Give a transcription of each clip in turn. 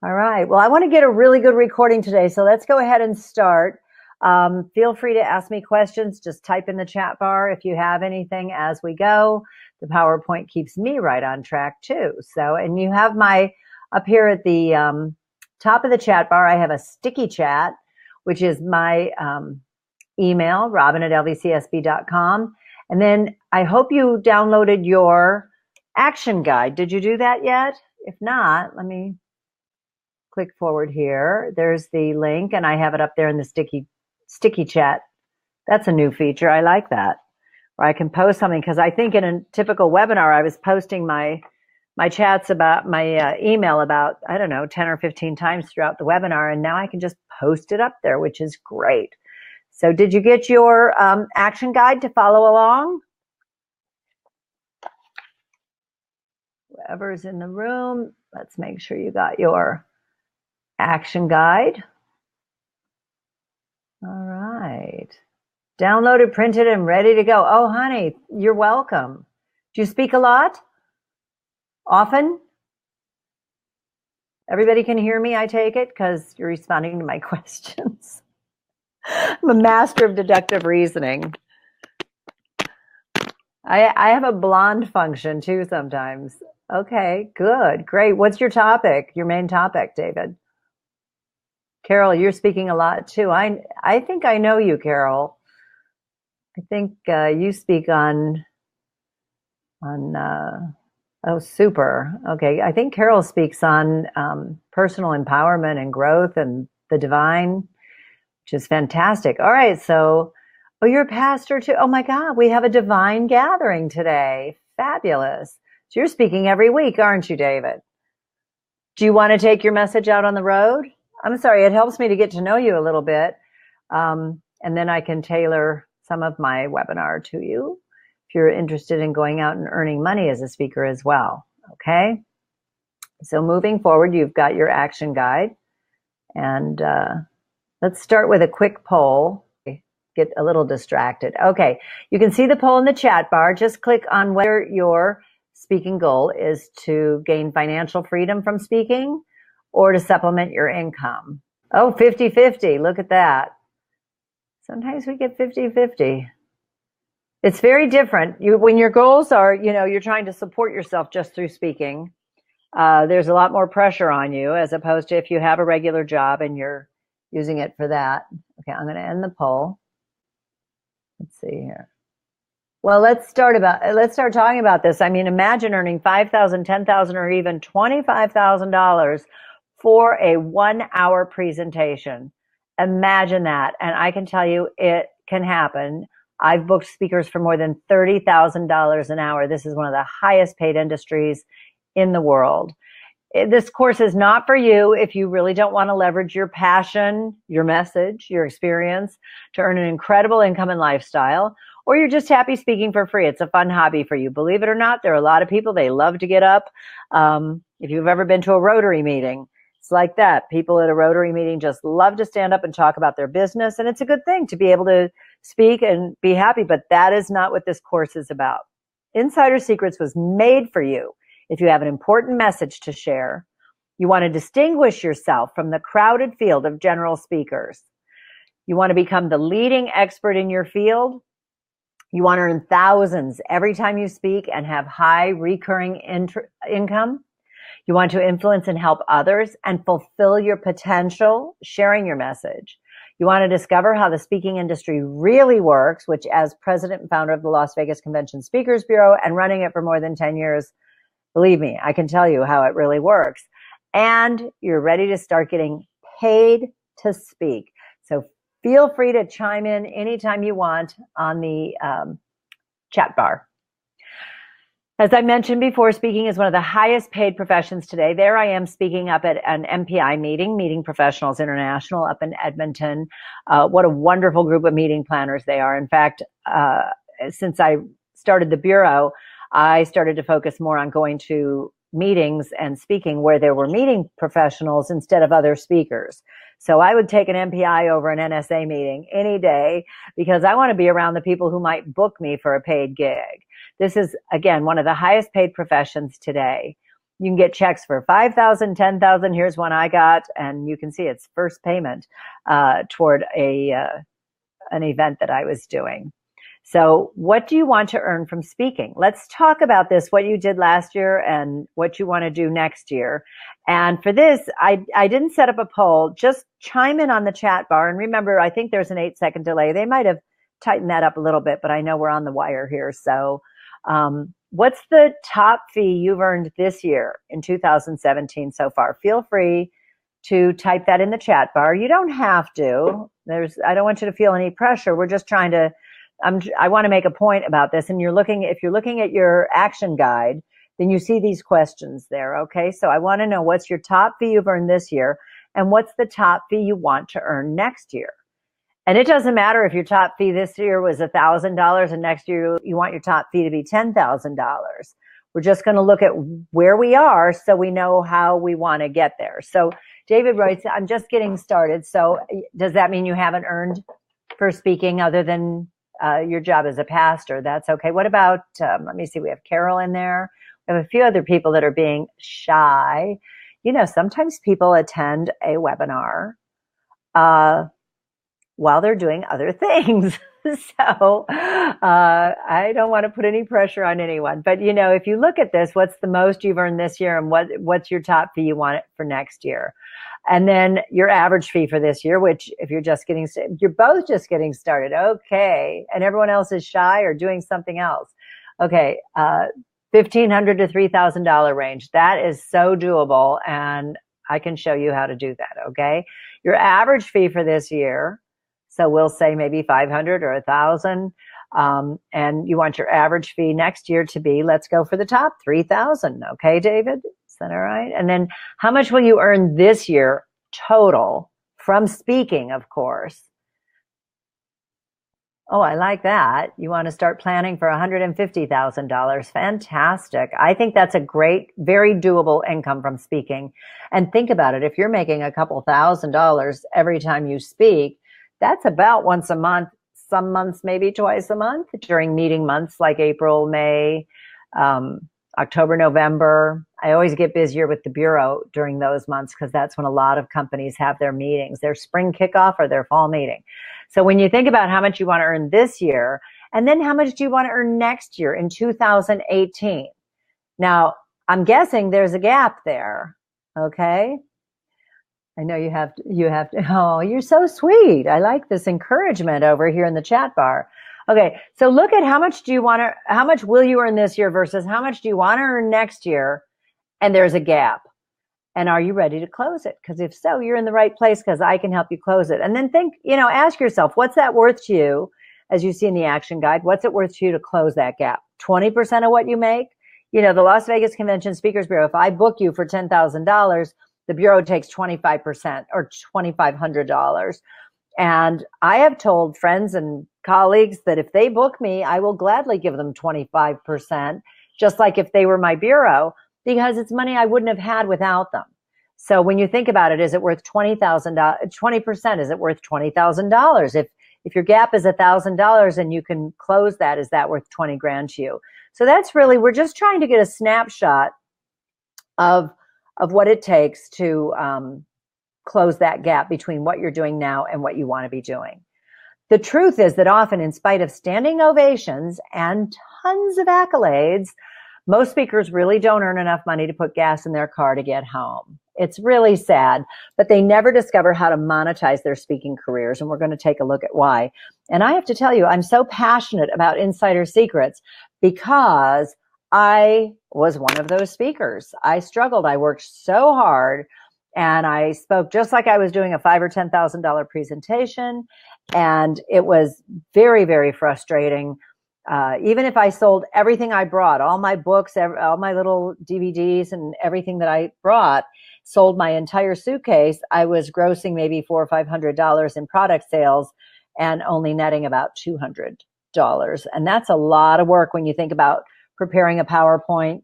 All right. Well, I want to get a really good recording today, so let's go ahead and start. Feel free to ask me questions. Just type in the chat bar if you have anything as we go. The PowerPoint keeps me right on track too. So, and you have up here at the top of the chat bar, I have a sticky chat, which is my email, robin@lvcsb.com. And then I hope you downloaded your action guide. Did you do that yet? If not, let me click forward here. There's the link, and I have it up there in the sticky chat. That's a new feature. I like that. Or I can post something, because I think in a typical webinar, I was posting my chats about my email about, I don't know, 10 or 15 times throughout the webinar, and now I can just post it up there, which is great. So did you get your action guide to follow along? Whoever's in the room, let's make sure you got your action guide. All right. Downloaded, printed, and ready to go. Oh, honey, you're welcome. Do you speak a lot? Often? Everybody can hear me, I take it, because you're responding to my questions. I'm a master of deductive reasoning. I have a blonde function too sometimes. Okay, good, great. What's your topic, your main topic, David? Carol, you're speaking a lot too. I think I know you, Carol. I think you speak on oh, super. Okay, I think Carol speaks on personal empowerment and growth and the divine, which is fantastic. All right, so, oh, you're a pastor too. Oh my God, we have a divine gathering today. Fabulous. So you're speaking every week, aren't you, David? Do you want to take your message out on the road? I'm sorry, it helps me to get to know you a little bit. And then I can tailor some of my webinar to you if you're interested in going out and earning money as a speaker as well. Okay. So moving forward, you've got your action guide. And let's start with a quick poll. Get a little distracted. Okay. You can see the poll in the chat bar. Just click on whether your speaking goal is to gain financial freedom from speaking or to supplement your income. Oh, 50-50. Look at that. Sometimes we get 50-50. It's very different. When your goals are, you're trying to support yourself just through speaking, there's a lot more pressure on you as opposed to if you have a regular job and you're using it for that. Okay, I'm going to end the poll. Let's see here. Well, let's start talking about this. I mean, imagine earning $5,000, $10,000, or even $25,000 for a 1-hour presentation. Imagine that. And I can tell you it can happen. I've booked speakers for more than $30,000 an hour. This is one of the highest paid industries in the world. This course is not for you if you really don't want to leverage your passion, your message, your experience to earn an incredible income and lifestyle, or you're just happy speaking for free. It's a fun hobby for you. Believe it or not, there are a lot of people, they love to get up. If you've ever been to a Rotary meeting, it's like that. People at a Rotary meeting just love to stand up and talk about their business. And it's a good thing to be able to speak and be happy, but that is not what this course is about. Insider Secrets was made for you. If you have an important message to share, you want to distinguish yourself from the crowded field of general speakers. You want to become the leading expert in your field. You want to earn thousands every time you speak and have high recurring income. You want to influence and help others and fulfill your potential, sharing your message. You want to discover how the speaking industry really works, which as president and founder of the Las Vegas Convention Speakers Bureau and running it for more than 10 years, believe me, I can tell you how it really works. And you're ready to start getting paid to speak. So feel free to chime in anytime you want on the chat bar. As I mentioned before, speaking is one of the highest paid professions today. There I am speaking up at an MPI meeting, Meeting Professionals International, up in Edmonton. What a wonderful group of meeting planners they are. In fact, since I started the Bureau, I started to focus more on going to meetings and speaking where there were meeting professionals instead of other speakers. So I would take an MPI over an NSA meeting any day because I want to be around the people who might book me for a paid gig. This is, again, one of the highest paid professions today. You can get checks for 5,000, 10,000. Here's one I got, and you can see it's first payment toward an event that I was doing. So what do you want to earn from speaking? Let's talk about this, what you did last year and what you want to do next year. And for this, I didn't set up a poll. Just chime in on the chat bar. And remember, I think there's an 8-second delay. They might have tightened that up a little bit, but I know we're on the wire here. So what's the top fee you've earned this year in 2017 so far? Feel free to type that in the chat bar. You don't have to. I don't want you to feel any pressure. We're just trying to I want to make a point about this. And if you're looking at your action guide, then you see these questions there. Okay. So I want to know, what's your top fee you've earned this year, and what's the top fee you want to earn next year? And it doesn't matter if your top fee this year was $1,000 and next year you want your top fee to be $10,000. We're just going to look at where we are so we know how we want to get there. So David writes, I'm just getting started. So does that mean you haven't earned for speaking other than your job as a pastor? That's okay. What about, let me see, we have Carol in there. We have a few other people that are being shy. Sometimes people attend a webinar while they're doing other things. So I don't want to put any pressure on anyone. But, if you look at this, what's the most you've earned this year, and what's your top fee you want it for next year? And then your average fee for this year, which if you're both just getting started. Okay. And everyone else is shy or doing something else. Okay. $1,500 to $3,000 range. That is so doable. And I can show you how to do that. Okay. Your average fee for this year. So we'll say maybe 500 or 1,000. And you want your average fee next year to be, let's go for the top, 3,000. Okay, David? Is that all right? And then how much will you earn this year total from speaking, of course? Oh, I like that. You want to start planning for $150,000. Fantastic. I think that's a great, very doable income from speaking. And think about it. If you're making a couple $1,000s every time you speak, that's about once a month, some months maybe twice a month during meeting months like April, May, October, November. I always get busier with the Bureau during those months because that's when a lot of companies have their meetings, their spring kickoff or their fall meeting. So when you think about how much you want to earn this year, and then how much do you want to earn next year in 2018? Now, I'm guessing there's a gap there. Okay. I know you have to, oh, you're so sweet. I like this encouragement over here in the chat bar. Okay. So look at how much will you earn this year versus how much do you want to earn next year? And there's a gap. And are you ready to close it? Because if so, you're in the right place because I can help you close it. And then ask yourself, what's that worth to you? As you see in the action guide, what's it worth to you to close that gap? 20% of what you make? The Las Vegas Convention Speakers Bureau, if I book you for $10,000, the Bureau takes 25% or $2,500. And I have told friends and colleagues that if they book me, I will gladly give them 25%, just like if they were my Bureau, because it's money I wouldn't have had without them. So when you think about it, is it worth $20,000? 20%, is it worth $20,000? If your gap is $1,000 and you can close that, is that worth 20 grand to you? So that's really, we're just trying to get a snapshot of what it takes to close that gap between what you're doing now and what you want to be doing. The truth is that often, in spite of standing ovations and tons of accolades, most speakers really don't earn enough money to put gas in their car to get home. It's really sad, but they never discover how to monetize their speaking careers, and we're going to take a look at why. And I have to tell you, I'm so passionate about Insider Secrets because I was one of those speakers. I struggled. I worked so hard, and I spoke just like I was doing a $5,000 or $10,000 presentation, and it was very, very frustrating. Even if I sold everything I brought, all my books, all my little DVDs and everything that I brought, sold my entire suitcase, I was grossing maybe $400 or $500 in product sales and only netting about $200. And that's a lot of work when you think about preparing a PowerPoint,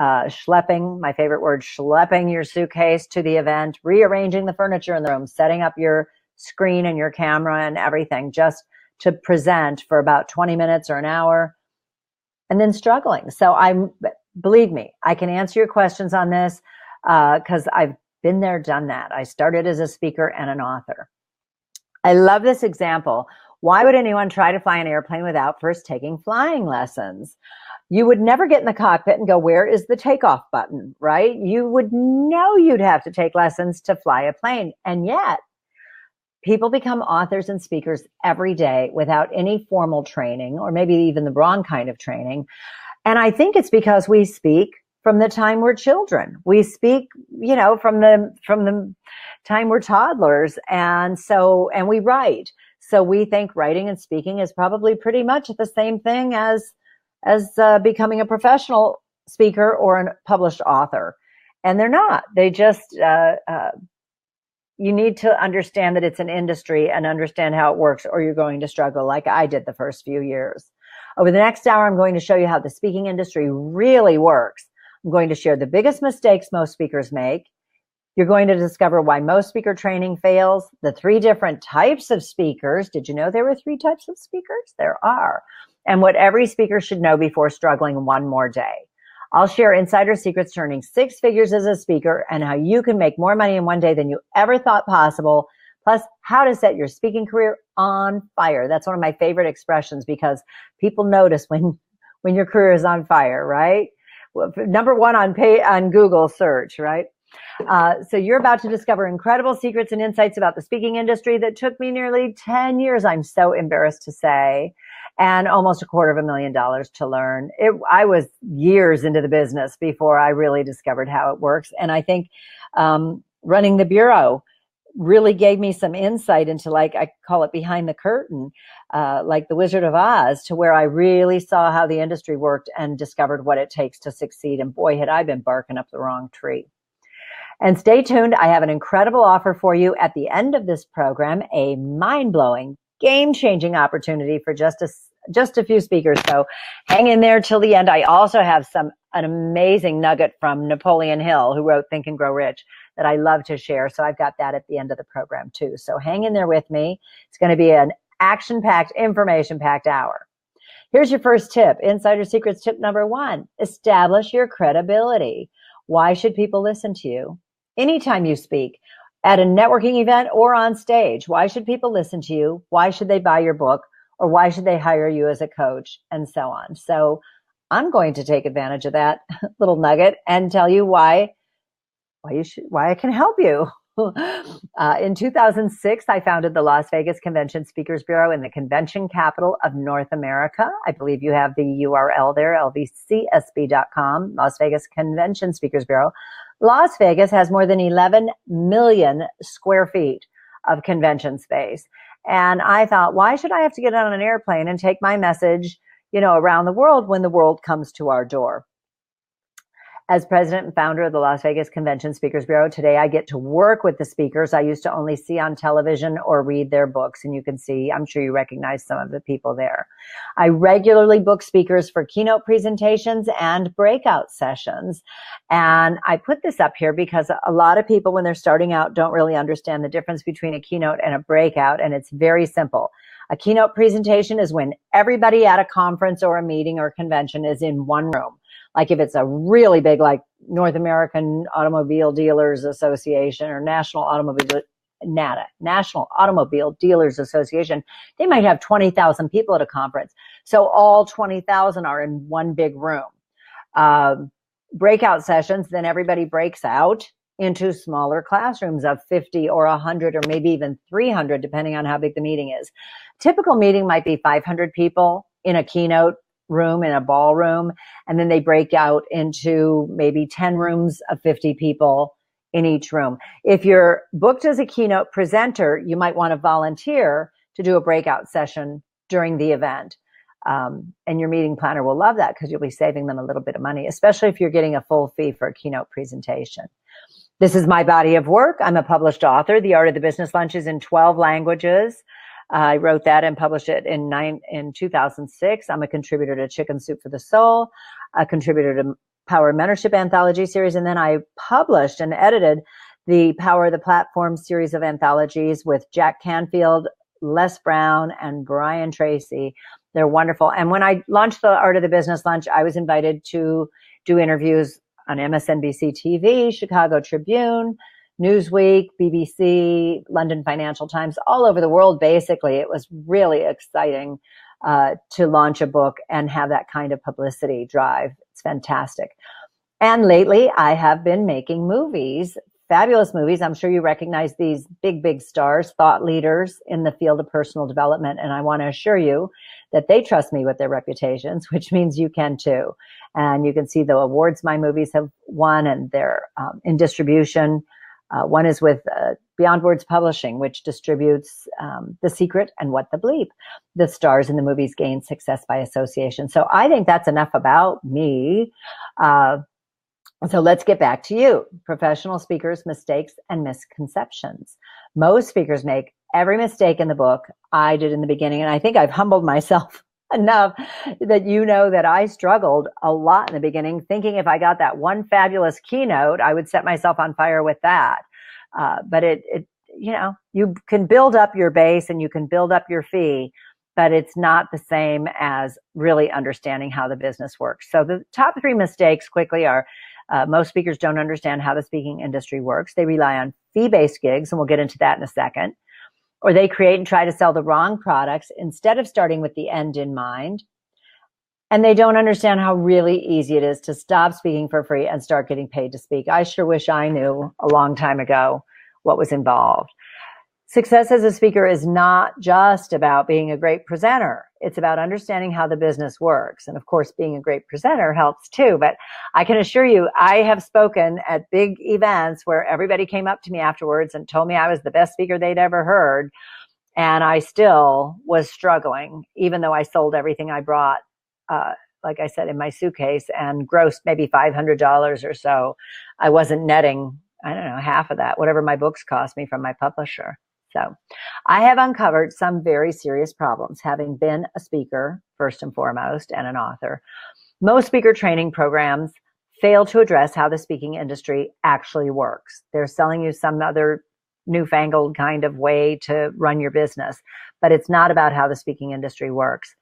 schlepping, my favorite word, schlepping your suitcase to the event, rearranging the furniture in the room, setting up your screen and your camera and everything just to present for about 20 minutes or an hour, and then struggling. So believe me, I can answer your questions on this because I've been there, done that. I started as a speaker and an author. I love this example. Why would anyone try to fly an airplane without first taking flying lessons? You would never get in the cockpit and go, where is the takeoff button, right? You would know you'd have to take lessons to fly a plane. And yet, people become authors and speakers every day without any formal training, or maybe even the wrong kind of training. And I think it's because we speak from the time we're children. We speak, from the time we're toddlers. And we write. So we think writing and speaking is probably pretty much the same thing as becoming a professional speaker or a published author. And they're not. They just, you need to understand that it's an industry and understand how it works, or you're going to struggle like I did the first few years. Over the next hour, I'm going to show you how the speaking industry really works. I'm going to share the biggest mistakes most speakers make. You're going to discover why most speaker training fails, the 3 different types of speakers. Did you know there were 3 types of speakers? There are. And what every speaker should know before struggling one more day. I'll share insider secrets to earning 6 figures as a speaker and how you can make more money in one day than you ever thought possible, plus how to set your speaking career on fire. That's one of my favorite expressions because people notice when your career is on fire, right? Well, number 1 on Google search, right? So you're about to discover incredible secrets and insights about the speaking industry that took me nearly 10 years, I'm so embarrassed to say, and almost $250,000 to learn. I was years into the business before I really discovered how it works. And I think running the bureau really gave me some insight into, like, I call it behind the curtain, like the Wizard of Oz, to where I really saw how the industry worked and discovered what it takes to succeed. And boy, had I been barking up the wrong tree. And stay tuned. I have an incredible offer for you at the end of this program, a mind-blowing, game-changing opportunity for just a few speakers. So hang in there till the end. I also have an amazing nugget from Napoleon Hill, who wrote Think and Grow Rich, that I love to share. So I've got that at the end of the program too. So hang in there with me. It's going to be an action-packed, information-packed hour. Here's your first tip. Insider Secrets tip number 1, establish your credibility. Why should people listen to you? Anytime you speak, at a networking event or on stage, why should people listen to you? Why should they buy your book? Or why should they hire you as a coach? And so on. So I'm going to take advantage of that little nugget and tell you why I can help you. In 2006, I founded the Las Vegas Convention Speakers Bureau in the convention capital of North America. I believe you have the URL there, lvcsb.com, Las Vegas Convention Speakers Bureau. Las Vegas has more than 11 million square feet of convention space. And I thought, why should I have to get on an airplane and take my message, around the world when the world comes to our door? As president and founder of the Las Vegas Convention Speakers Bureau, today I get to work with the speakers I used to only see on television or read their books. And you can see, I'm sure you recognize some of the people there. I regularly book speakers for keynote presentations and breakout sessions. And I put this up here because a lot of people, when they're starting out, don't really understand the difference between a keynote and a breakout. And it's very simple. A keynote presentation is when everybody at a conference or a meeting or convention is in one room. Like if it's a really big, like North American Automobile Dealers Association or National Automobile Dealers Association, they might have 20,000 people at a conference. So all 20,000 are in one big room. Breakout sessions, then everybody breaks out into smaller classrooms of 50 or 100 or maybe even 300, depending on how big the meeting is. Typical meeting might be 500 people in a keynote room, in a ballroom, and then they break out into maybe 10 rooms of 50 people in each room. If you're booked as a keynote presenter, you might want to volunteer to do a breakout session during the event. And your meeting planner will love that because you'll be saving them a little bit of money, especially if you're getting a full fee for a keynote presentation. This is my body of work. I'm a published author. The Art of the Business Lunch is in 12 languages. I wrote that and published it in 2006. I'm a contributor to Chicken Soup for the Soul, a contributor to Power Mentorship Anthology series, and then I published and edited the Power of the Platform series of anthologies with Jack Canfield, Les Brown, and Brian Tracy. They're wonderful. And when I launched the Art of the Business Lunch, I was invited to do interviews on MSNBC TV, Chicago Tribune, Newsweek, BBC, London Financial Times, all over the world, basically. It was really exciting to launch a book and have that kind of publicity drive. It's fantastic. And lately, I have been making movies, fabulous movies. I'm sure you recognize these big, big stars, thought leaders in the field of personal development. And I want to assure you that they trust me with their reputations, which means you can too. And you can see the awards my movies have won, and they're in distribution. One is with Beyond Words Publishing, which distributes The Secret and What the Bleep. The stars in the movies gain success by association. So I think that's enough about me. So let's get back to you. Professional speakers, mistakes, and misconceptions. Most speakers make every mistake in the book. I did in the beginning, and I think I've humbled myself enough that you know that I struggled a lot in the beginning, thinking if I got that one fabulous keynote, I would set myself on fire with that. But you can build up your base and you can build up your fee, but it's not the same as really understanding how the business works. So the top 3 mistakes quickly are, most speakers don't understand how the speaking industry works. They rely on fee-based gigs, and we'll get into that in a second. Or they create and try to sell the wrong products instead of starting with the end in mind. And they don't understand how really easy it is to stop speaking for free and start getting paid to speak. I sure wish I knew a long time ago what was involved. Success as a speaker is not just about being a great presenter. It's about understanding how the business works. And of course, being a great presenter helps too. But I can assure you, I have spoken at big events where everybody came up to me afterwards and told me I was the best speaker they'd ever heard. And I still was struggling, even though I sold everything I brought, like I said, in my suitcase, and grossed maybe $500 or so. I wasn't netting, I don't know, half of that, whatever my books cost me from my publisher. So I have uncovered some very serious problems, having been a speaker, first and foremost, and an author. Most speaker training programs fail to address how the speaking industry actually works. They're selling you some other newfangled kind of way to run your business, but it's not about how the speaking industry works.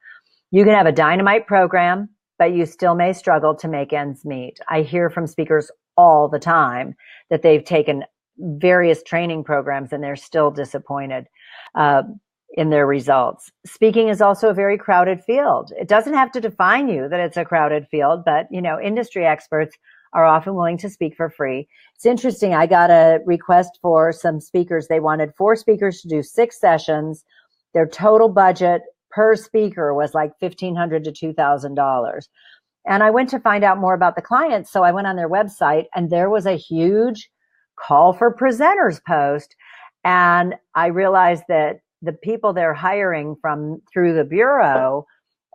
You can have a dynamite program, but you still may struggle to make ends meet. I hear from speakers all the time that they've taken various training programs and they're still disappointed in their results. Speaking is also a very crowded field. It doesn't have to define you that it's a crowded field, but industry experts are often willing to speak for free. It's interesting. I got a request for some speakers. They wanted 4 speakers to do 6 sessions. Their total budget per speaker was like $1,500 to $2,000. And I went to find out more about the clients. So I went on their website, and there was a huge call for presenters post. And I realized that the people they're hiring through the bureau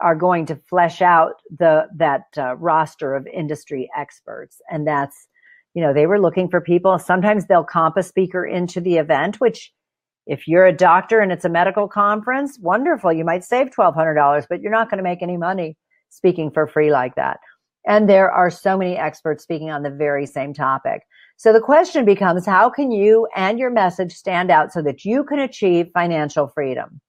are going to flesh out that roster of industry experts. And that's, they were looking for people. Sometimes they'll comp a speaker into the event, which if you're a doctor and it's a medical conference, wonderful. You might save $1,200, but you're not going to make any money speaking for free like that. And there are so many experts speaking on the very same topic. So the question becomes, how can you and your message stand out so that you can achieve financial freedom?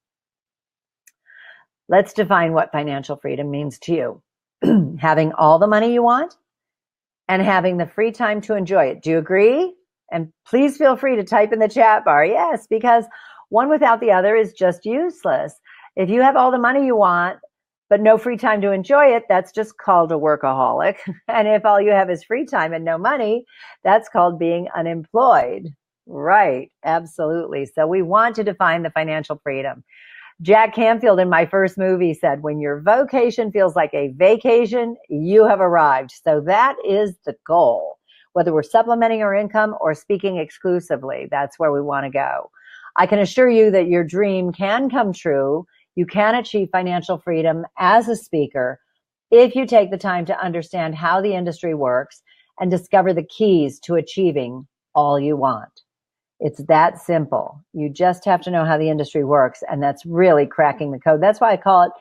Let's define what financial freedom means to you. Having all the money you want and having the free time to enjoy it. Do you agree? And please feel free to type in the chat bar, yes, because one without the other is just useless. If you have all the money you want, but no free time to enjoy it, that's just called a workaholic. And if all you have is free time and no money, that's called being unemployed. Right, absolutely. So we want to define the financial freedom. Jack Canfield in my first movie said, when your vocation feels like a vacation, you have arrived. So that is the goal. Whether we're supplementing our income or speaking exclusively, that's where we want to go. I can assure you that your dream can come true. You can achieve financial freedom as a speaker if you take the time to understand how the industry works and discover the keys to achieving all you want. It's that simple. You just have to know how the industry works, and that's really cracking the code. That's why I call it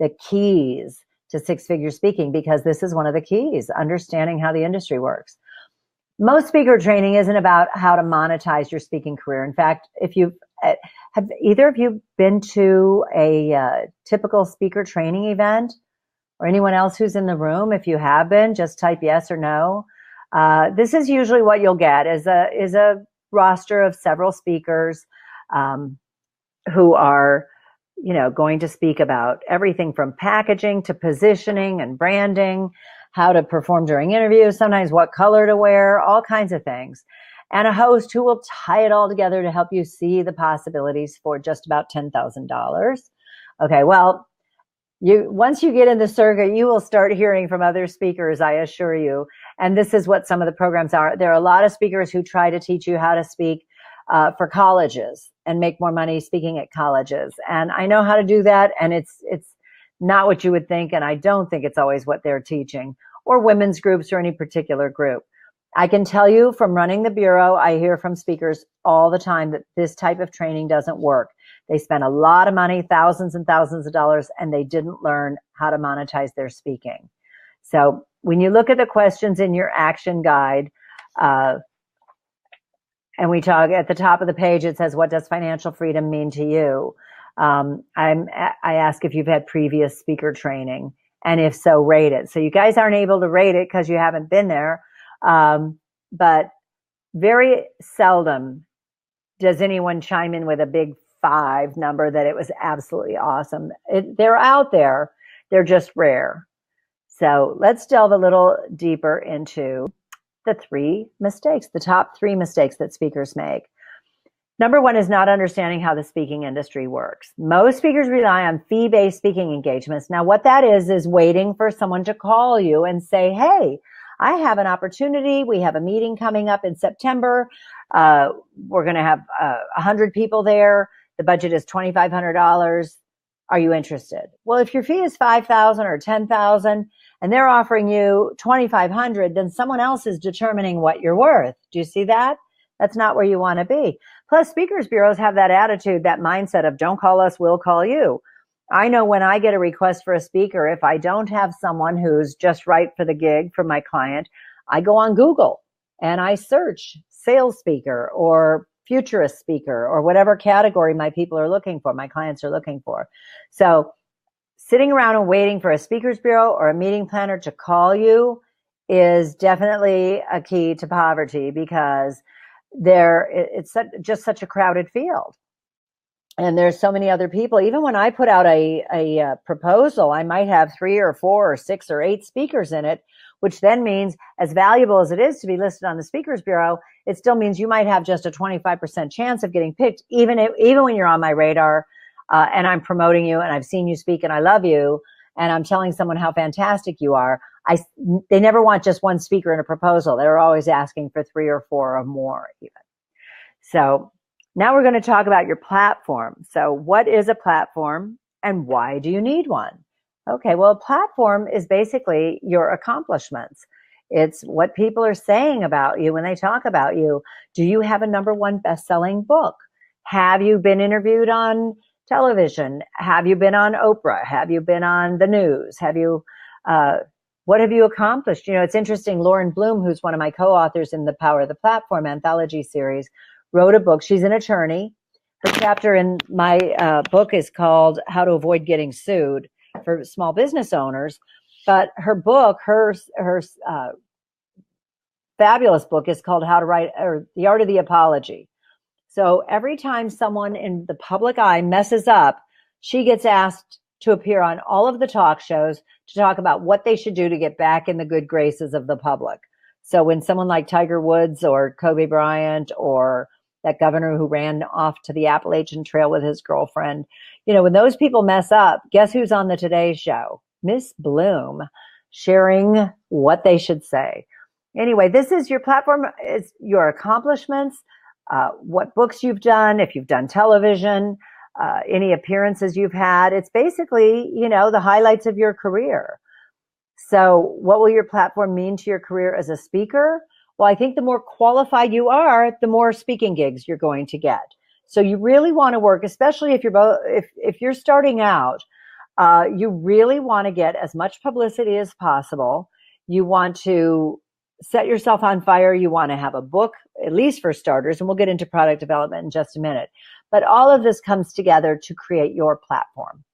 the keys to six-figure speaking, because this is one of the keys, understanding how the industry works. Most speaker training isn't about how to monetize your speaking career. In fact, have either of you been to a typical speaker training event or anyone else who's in the room. If you have been, just type yes or no. This is usually what you'll get is a roster of several speakers who are, going to speak about everything from packaging to positioning and branding, how to perform during interviews, sometimes what color to wear, all kinds of things. And a host who will tie it all together to help you see the possibilities for just about $10,000. Okay, well, once you get in the circuit, you will start hearing from other speakers, I assure you. And this is what some of the programs are. There are a lot of speakers who try to teach you how to speak for colleges and make more money speaking at colleges. And I know how to do that. And it's not what you would think. And I don't think it's always what they're teaching, or women's groups or any particular group. I can tell you from running the Bureau, I hear from speakers all the time that this type of training doesn't work. They spent a lot of money, thousands and thousands of dollars, and they didn't learn how to monetize their speaking. So when you look at the questions in your action guide, and we talk at the top of the page, it says, what does financial freedom mean to you? I ask if you've had previous speaker training, and if so, rate it. So you guys aren't able to rate it because you haven't been there. But very seldom does anyone chime in with a big 5 number that it was absolutely awesome. They're out there. They're just rare. So let's delve a little deeper into the 3 mistakes, the top 3 mistakes that speakers make. Number 1 is not understanding how the speaking industry works. Most speakers rely on fee-based speaking engagements. Now, what that is waiting for someone to call you and say, hey, I have an opportunity. We have a meeting coming up in September. We're going to have 100 people there. The budget is $2,500. Are you interested? Well, if your fee is $5,000 or $10,000 and they're offering you $2,500, then someone else is determining what you're worth. Do you see that? That's not where you want to be. Plus, speakers bureaus have that attitude, that mindset of don't call us, we'll call you. I know when I get a request for a speaker, if I don't have someone who's just right for the gig for my client, I go on Google and I search sales speaker or futurist speaker or whatever category my people are looking for, my clients are looking for. So sitting around and waiting for a speakers bureau or a meeting planner to call you is definitely a key to poverty, because it's just such a crowded field. And there's so many other people. Even when I put out a proposal, I might have 3 or 4 or 6 or 8 speakers in it, which then means, as valuable as it is to be listed on the Speakers Bureau, it still means you might have just a 25% chance of getting picked, even when you're on my radar and I'm promoting you and I've seen you speak and I love you and I'm telling someone how fantastic you are. They never want just one speaker in a proposal. They're always asking for 3 or 4 or more even. So now we're going to talk about your platform. So what is a platform and why do you need one? Okay, well, a platform is basically your accomplishments. It's what people are saying about you when they talk about you. Do you have a #1 best-selling book? Have you been interviewed on television? Have you been on Oprah? Have you been on the news? What have you accomplished? It's interesting. Lauren Bloom, who's one of my co-authors in the Power of the Platform anthology series, wrote a book. She's an attorney. Her chapter in my book is called How to Avoid Getting Sued for Small Business Owners. But her book, her fabulous book, is called How to Write, or The Art of the Apology. So every time someone in the public eye messes up, she gets asked to appear on all of the talk shows to talk about what they should do to get back in the good graces of the public. So when someone like Tiger Woods or Kobe Bryant or that governor who ran off to the Appalachian Trail with his girlfriend, when those people mess up, guess who's on the Today Show? Miss Bloom, sharing what they should say. Anyway, this is your platform, is your accomplishments, what books you've done, if you've done television, any appearances you've had. It's basically, the highlights of your career. So what will your platform mean to your career as a speaker? Well, I think the more qualified you are, the more speaking gigs you're going to get. So you really want to work, especially if you're starting out, you really want to get as much publicity as possible. You want to set yourself on fire. You want to have a book, at least for starters, and we'll get into product development in just a minute. But all of this comes together to create your platform.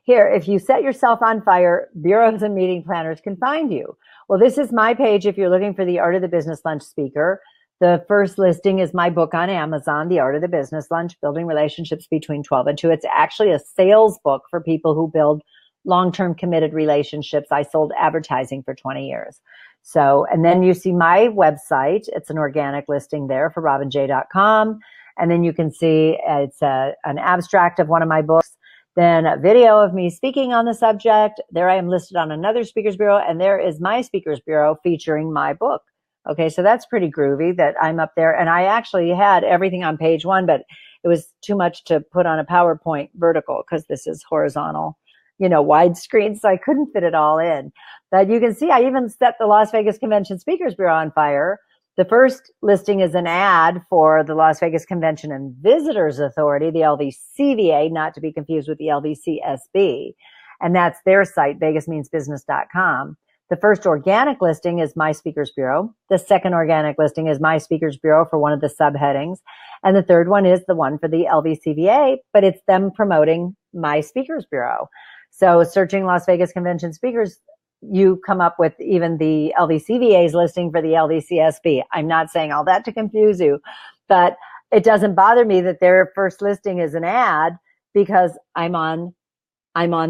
Here, if you set yourself on fire, bureaus and meeting planners can find you. Well, this is my page if you're looking for the Art of the Business Lunch speaker. The first listing is my book on Amazon, The Art of the Business Lunch, Building Relationships Between 12 and 2. It's actually a sales book for people who build long-term committed relationships. I sold advertising for 20 years. So, and then you see my website. It's an organic listing there for robinj.com. And then you can see it's an abstract of one of my books, then a video of me speaking on the subject. There I am listed on another speaker's bureau, and there is my speaker's bureau featuring my book. Okay, so that's pretty groovy that I'm up there. And I actually had everything on page one, but it was too much to put on a PowerPoint vertical because this is horizontal, widescreen, so I couldn't fit it all in. But you can see I even set the Las Vegas Convention Speakers Bureau on fire. The first listing is an ad for the Las Vegas Convention and Visitors Authority, the LVCVA, not to be confused with the LVCSB. And that's their site, vegasmeansbusiness.com. The first organic listing is My Speakers Bureau. The second organic listing is My Speakers Bureau for one of the subheadings. And the third one is the one for the LVCVA, but it's them promoting My Speakers Bureau. So searching Las Vegas Convention Speakers, you come up with even the LVCVA's listing for the LVCSB. I'm not saying all that to confuse you, but it doesn't bother me that their first listing is an ad because I'm on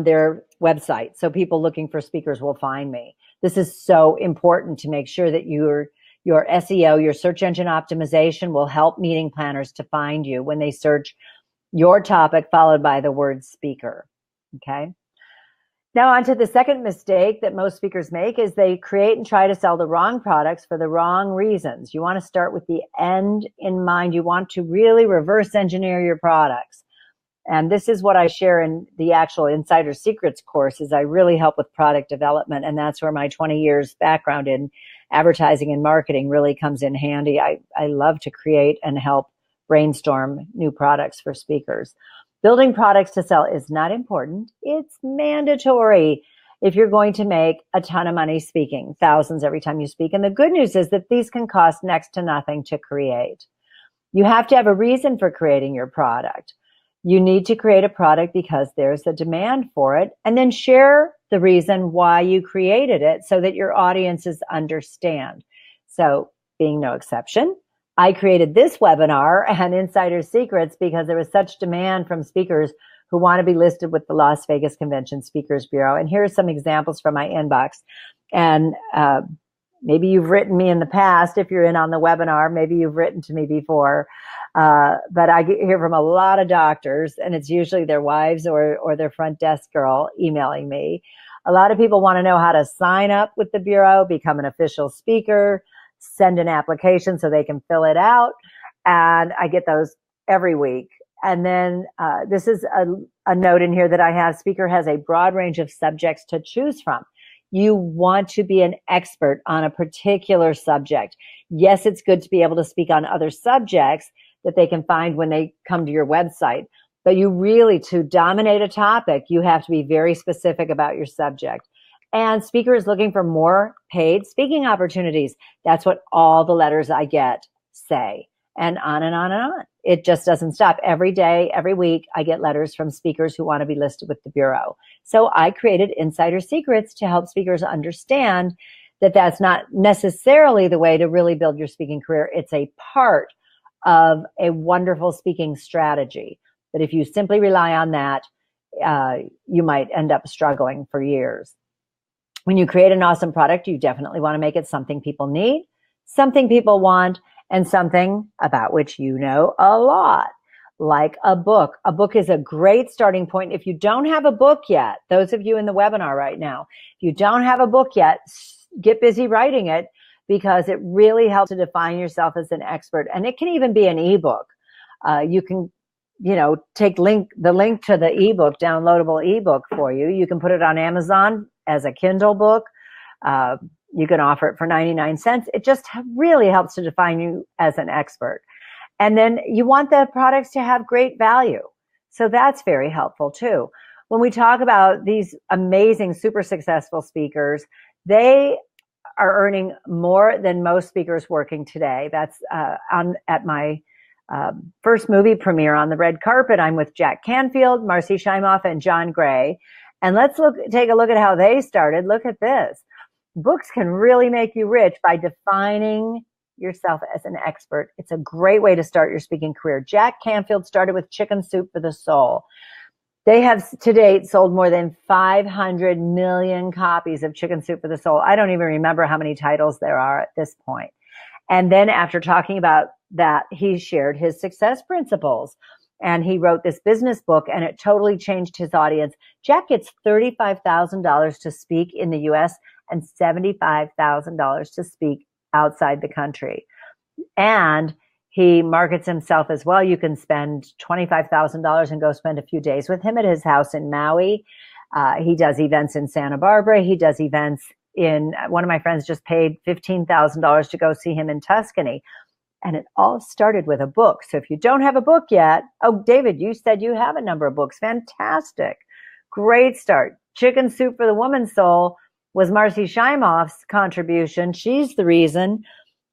their website. So people looking for speakers will find me. This is so important to make sure that your SEO, your search engine optimization, will help meeting planners to find you when they search your topic followed by the word speaker. Okay. Now on to the second mistake that most speakers make is they create and try to sell the wrong products for the wrong reasons. You want to start with the end in mind. You want to really reverse engineer your products. And this is what I share in the actual Insider Secrets course is I really help with product development. And that's where my 20 years background in advertising and marketing really comes in handy. I love to create and help brainstorm new products for speakers. Building products to sell is not important. It's mandatory if you're going to make a ton of money speaking, thousands every time you speak. And the good news is that these can cost next to nothing to create. You have to have a reason for creating your product. You need to create a product because there's a demand for it, and then share the reason why you created it so that your audiences understand. So, being no exception, I created this webinar and Insider Secrets because there was such demand from speakers who want to be listed with the Las Vegas Convention Speakers Bureau. And here are some examples from my inbox. And maybe you've written me in the past. If you're in on the webinar, maybe you've written to me before. But I hear from a lot of doctors, and it's usually their wives or their front desk girl emailing me. A lot of people want to know how to sign up with the Bureau, become an official speaker, send an application so they can fill it out. And I get those every week. And then this is a note in here that I have. Speaker has a broad range of subjects to choose from. You want to be an expert on a particular subject. Yes, it's good to be able to speak on other subjects that they can find when they come to your website. But you really, to dominate a topic, you have to be very specific about your subject. And speaker is looking for more paid speaking opportunities. That's what all the letters I get say. And on and on and on. It just doesn't stop. Every day, every week, I get letters from speakers who want to be listed with the Bureau. So I created Insider Secrets to help speakers understand that that's not necessarily the way to really build your speaking career. It's a part of a wonderful speaking strategy. But if you simply rely on that, you might end up struggling for years. When you create an awesome product, you definitely want to make it something people need, something people want, and something about which you know a lot, like a book. A book is a great starting point. If you don't have a book yet, those of you in the webinar right now, if you don't have a book yet, get busy writing it because it really helps to define yourself as an expert. And it can even be an ebook. You can, take the link to the ebook, downloadable ebook for you. You can put it on Amazon as a Kindle book. You can offer it for 99 cents. It just really helps to define you as an expert. And then you want the products to have great value. So that's very helpful too. When we talk about these amazing, super successful speakers, they are earning more than most speakers working today. That's at my first movie premiere on the red carpet. I'm with Jack Canfield, Marcy Shimoff, and John Gray. And let's take a look at how they started. Look at this. Books can really make you rich by defining yourself as an expert. It's a great way to start your speaking career. Jack Canfield started with Chicken Soup for the Soul. They have to date sold more than 500 million copies of Chicken Soup for the Soul. I don't even remember how many titles there are at this point. And then after talking about that, he shared his success principles. And he wrote this business book, and it totally changed his audience. Jack gets $35,000 to speak in the U.S. and $75,000 to speak outside the country. And he markets himself as well. You can spend $25,000 and go spend a few days with him at his house in Maui. He does events in Santa Barbara. He does events one of my friends just paid $15,000 to go see him in Tuscany. And it all started with a book. So if you don't have a book yet, oh, David, you said you have a number of books. Fantastic. Great start. Chicken Soup for the Woman's Soul was Marcy Shimoff's contribution. She's the reason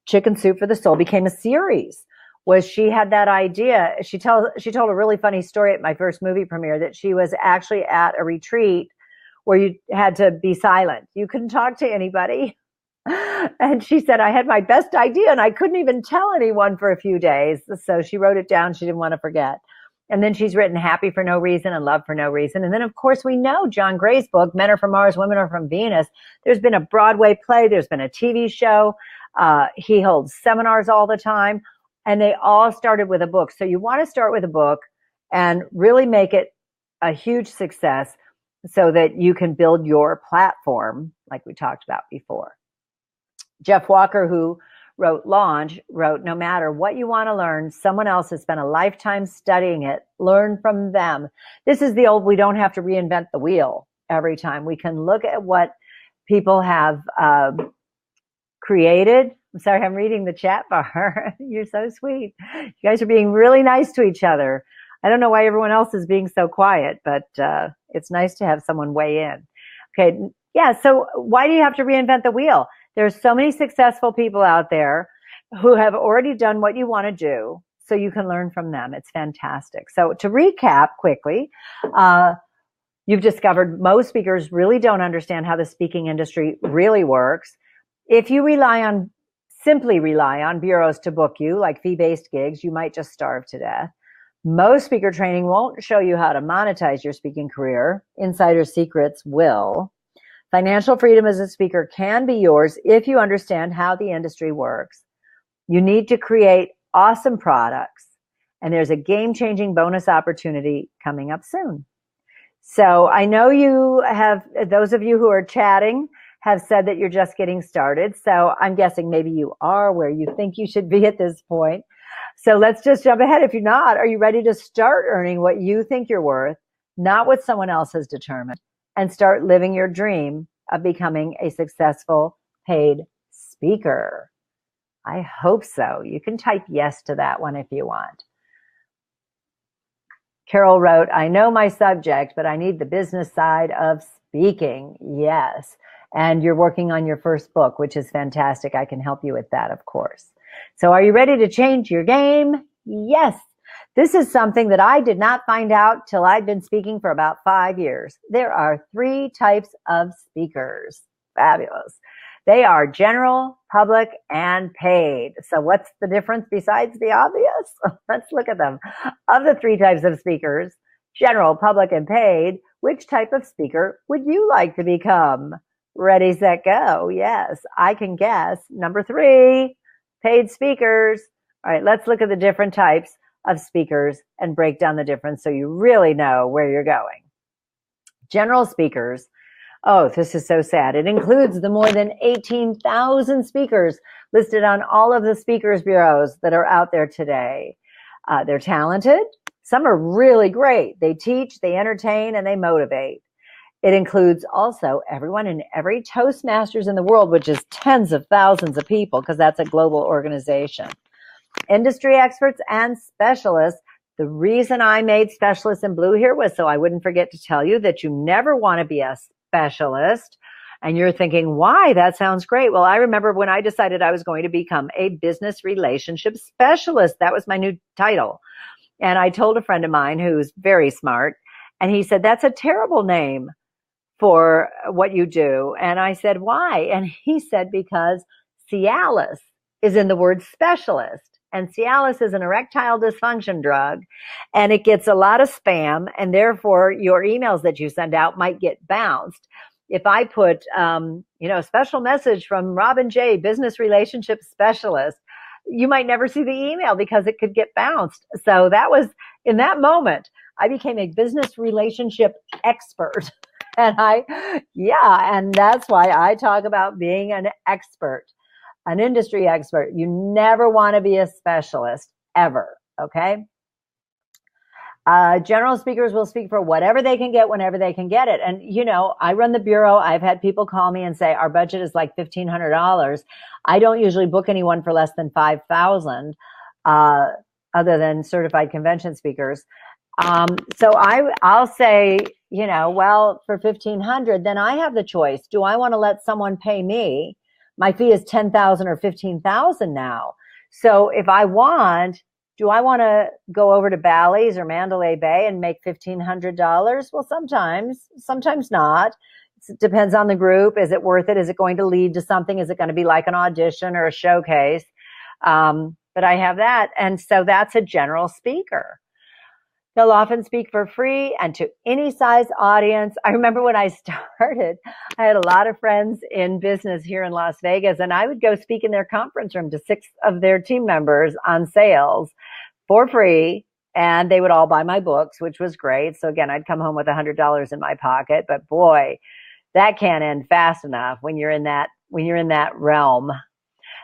Chicken Soup for the Soul became a series. Was she had that idea. She told a really funny story at my first movie premiere that she was actually at a retreat where you had to be silent. You couldn't talk to anybody. And she said, I had my best idea and I couldn't even tell anyone for a few days. So she wrote it down. She didn't want to forget. And then she's written Happy for No Reason and Love for No Reason. And then, of course, we know John Gray's book, Men Are From Mars, Women Are From Venus. There's been a Broadway play. There's been a TV show. He holds seminars all the time. And they all started with a book. So you want to start with a book and really make it a huge success so that you can build your platform like we talked about before. Jeff Walker, who wrote Launch, wrote, no matter what you want to learn, someone else has spent a lifetime studying it. Learn from them. This is the old, we don't have to reinvent the wheel every time. We can look at what people have created. I'm sorry, I'm reading the chat bar. You're so sweet. You guys are being really nice to each other. I don't know why everyone else is being so quiet, but it's nice to have someone weigh in. Okay, yeah, so why do you have to reinvent the wheel? There's so many successful people out there who have already done what you want to do, so you can learn from them. It's fantastic. So to recap quickly, you've discovered most speakers really don't understand how the speaking industry really works. If you simply rely on bureaus to book you, like fee-based gigs, you might just starve to death. Most speaker training won't show you how to monetize your speaking career. Insider secrets will. Financial freedom as a speaker can be yours if you understand how the industry works. You need to create awesome products, and there's a game-changing bonus opportunity coming up soon. So I know those of you who are chatting have said that you're just getting started. So I'm guessing maybe you are where you think you should be at this point. So let's just jump ahead. If you're not, are you ready to start earning what you think you're worth, not what someone else has determined, and start living your dream of becoming a successful paid speaker? I hope so. You can type yes to that one if you want. Carol wrote, I know my subject, but I need the business side of speaking. Yes. And you're working on your first book, which is fantastic. I can help you with that, of course. So are you ready to change your game? Yes. This is something that I did not find out till I'd been speaking for about 5 years. There are 3 types of speakers. Fabulous. They are general, public, and paid. So what's the difference besides the obvious? Let's look at them. Of the 3 types of speakers, general, public, and paid, which type of speaker would you like to become? Ready, set, go. Yes, I can guess. Number 3, paid speakers. All right, let's look at the different types of speakers and break down the difference so you really know where you're going. General speakers. Oh, this is so sad. It includes the more than 18,000 speakers listed on all of the speakers bureaus that are out there today. They're talented. Some are really great. They teach, they entertain, and they motivate. It includes also everyone in every Toastmasters in the world, which is tens of thousands of people because that's a global organization. Industry experts and specialists. The reason I made specialists in blue here was so I wouldn't forget to tell you that you never want to be a specialist. And you're thinking, why? That sounds great. Well, I remember when I decided I was going to become a business relationship specialist. That was my new title. And I told a friend of mine who's very smart, and he said, that's a terrible name. for what you do. And I said, why? And he said, because Cialis is in the word specialist. And Cialis is an erectile dysfunction drug, and it gets a lot of spam, and therefore your emails that you send out might get bounced. If I put, special message from Robin J, business relationship specialist, you might never see the email because it could get bounced. So that was, in that moment, I became a business relationship expert. And and that's why I talk about being an expert, an industry expert. You never want to be a specialist ever. Okay. General speakers will speak for whatever they can get whenever they can get it. And, I run the bureau. I've had people call me and say, our budget is like $1,500. I don't usually book anyone for less than $5,000, other than certified convention speakers. So I'll say, well, for $1,500, then I have the choice. Do I want to let someone pay me? My fee is $10,000 or $15,000 now. So if do I want to go over to Bally's or Mandalay Bay and make $1,500? Well, sometimes not. It depends on the group. Is it worth it? Is it going to lead to something? Is it going to be like an audition or a showcase? But I have that. And so that's a general speaker. They'll often speak for free and to any size audience. I remember when I started, I had a lot of friends in business here in Las Vegas, and I would go speak in their conference room to 6 of their team members on sales for free, and they would all buy my books, which was great. So again, I'd come home with $100 in my pocket, but boy, that can't end fast enough when you're in that realm.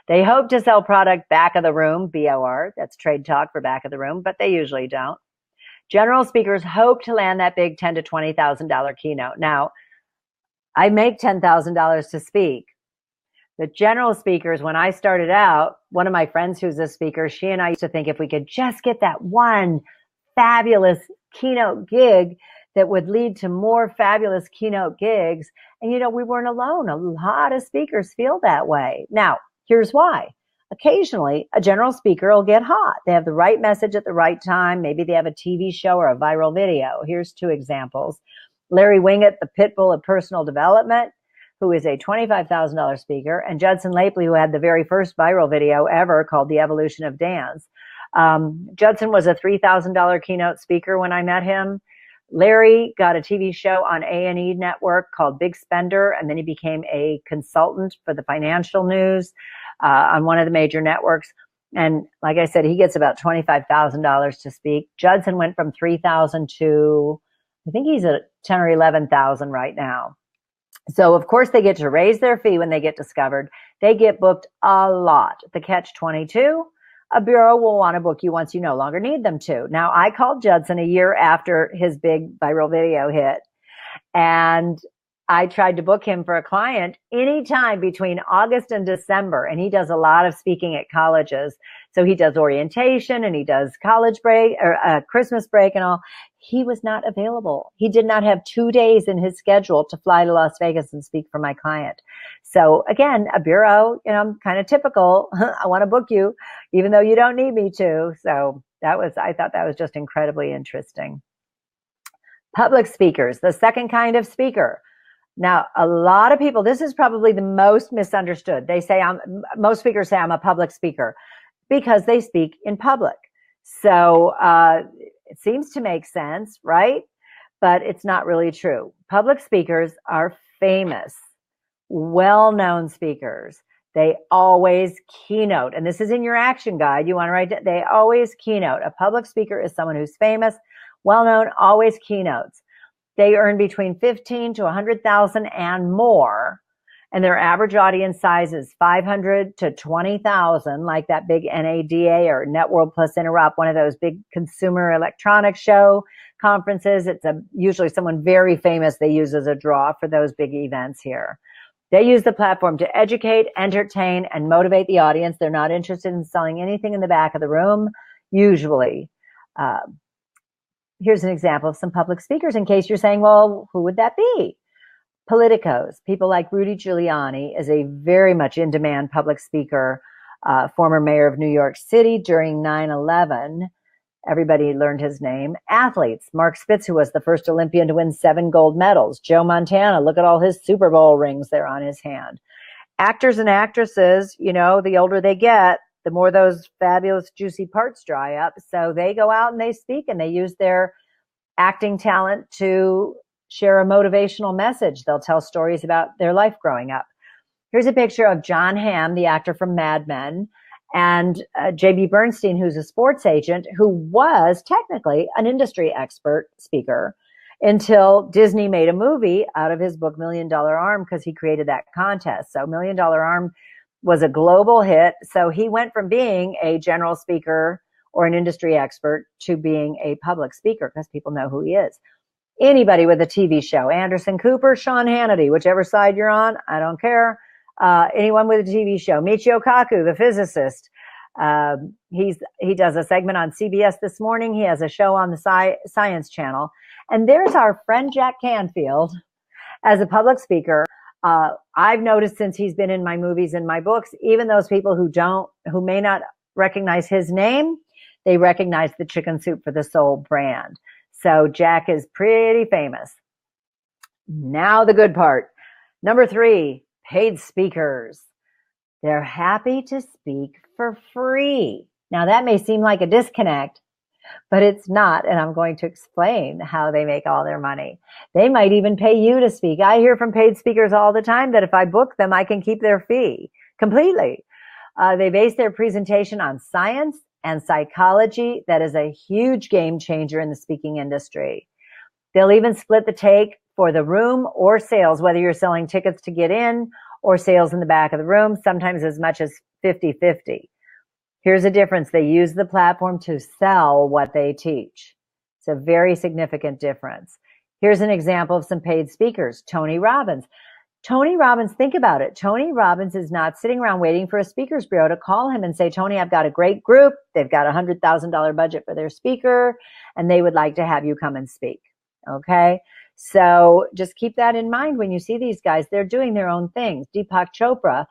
They hope to sell product back of the room, BOR, that's trade talk for back of the room, but they usually don't. General speakers hope to land that big $10,000 to $20,000 keynote. Now, I make $10,000 to speak. The general speakers, when I started out, one of my friends who's a speaker, she and I used to think if we could just get that one fabulous keynote gig that would lead to more fabulous keynote gigs. And, we weren't alone. A lot of speakers feel that way. Now, here's why. Occasionally, a general speaker will get hot. They have the right message at the right time. Maybe they have a TV show or a viral video. Here's 2 examples. Larry Winget, the pit bull of personal development, who is a $25,000 speaker, and Judson Lapely, who had the very first viral video ever called The Evolution of Dance. Judson was a $3,000 keynote speaker when I met him. Larry got a TV show on A&E Network called Big Spender, and then he became a consultant for the financial news on one of the major networks. And like I said, he gets about $25,000 to speak. Judson went from $3,000 to, I think he's at $10,000 or $11,000 right now. So of course they get to raise their fee when they get discovered. They get booked a lot. The catch-22, a bureau will want to book you once you no longer need them to. Now, I called Judson a year after his big viral video hit, and I tried to book him for a client anytime between August and December. And he does a lot of speaking at colleges. So he does orientation and he does college break or Christmas break and all. He was not available. He did not have 2 days in his schedule to fly to Las Vegas and speak for my client. So again, a bureau, kind of typical. I want to book you, even though you don't need me to. So I thought that was just incredibly interesting. Public speakers, the second kind of speaker. Now, a lot of people, this is probably the most misunderstood. Most speakers say I'm a public speaker because they speak in public. So it seems to make sense, right? But it's not really true. Public speakers are famous, well-known speakers. They always keynote. And this is in your action guide. You want to write it. They always keynote. A public speaker is someone who's famous, well-known, always keynotes. They earn between $15,000 to $100,000 and more. And their average audience size is 500 to 20,000, like that big NADA or Networld Plus Interrupt, one of those big consumer electronics show conferences. It's usually someone very famous they use as a draw for those big events here. They use the platform to educate, entertain, and motivate the audience. They're not interested in selling anything in the back of the room, usually. Here's an example of some public speakers in case you're saying, well, who would that be? Politicos, people like Rudy Giuliani is a very much in-demand public speaker, former mayor of New York City during 9/11. Everybody learned his name. Athletes, Mark Spitz, who was the first Olympian to win 7 gold medals. Joe Montana, look at all his Super Bowl rings there on his hand. Actors and actresses, you know, the older they get, the more those fabulous juicy parts dry up. So they go out and they speak and they use their acting talent to share a motivational message. They'll tell stories about their life growing up. Here's a picture of John Hamm, the actor from Mad Men, and J.B. Bernstein, who's a sports agent, who was technically an industry expert speaker until Disney made a movie out of his book, $1 Million Arm, because he created that contest. So $1 Million Arm was a global hit. So he went from being a general speaker or an industry expert to being a public speaker because people know who he is. Anybody with a TV show, Anderson Cooper, Sean Hannity, whichever side you're on, I don't care. Anyone with a TV show, Michio Kaku, the physicist. He does a segment on CBS this morning. He has a show on the Science Channel. And there's our friend Jack Canfield as a public speaker. I've noticed since he's been in my movies and my books, even those people who may not recognize his name, they recognize the Chicken Soup for the Soul brand. So Jack is pretty famous. Now the good part. Number 3, paid speakers. They're happy to speak for free. Now that may seem like a disconnect, but it's not. And I'm going to explain how they make all their money. They might even pay you to speak. I hear from paid speakers all the time that if I book them, I can keep their fee completely. They base their presentation on science and psychology. That is a huge game changer in the speaking industry. They'll even split the take for the room or sales, whether you're selling tickets to get in or sales in the back of the room, sometimes as much as 50-50. Here's the difference. They use the platform to sell what they teach. It's a very significant difference. Here's an example of some paid speakers. Tony Robbins. Tony Robbins, think about it. Tony Robbins is not sitting around waiting for a speakers bureau to call him and say, Tony, I've got a great group. They've got a $100,000 budget for their speaker, and they would like to have you come and speak. Okay? So just keep that in mind when you see these guys. They're doing their own things. Deepak Chopra.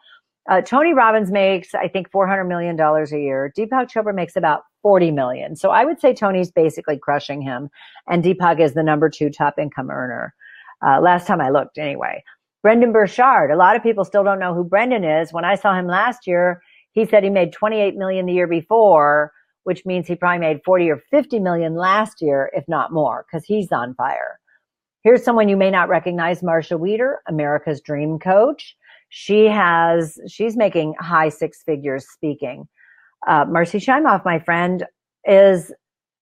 Tony Robbins makes, I think, $400 million a year. Deepak Chopra makes about $40 million. So I would say Tony's basically crushing him, and Deepak is the number 2 top income earner. Last time I looked, anyway. Brendan Burchard. A lot of people still don't know who Brendan is. When I saw him last year, he said he made $28 million the year before, which means he probably made 40 or 50 million last year, if not more, because he's on fire. Here's someone you may not recognize, Marsha Weeder, America's Dream Coach. She's making high 6 figures speaking. Marcy Shimoff, my friend, is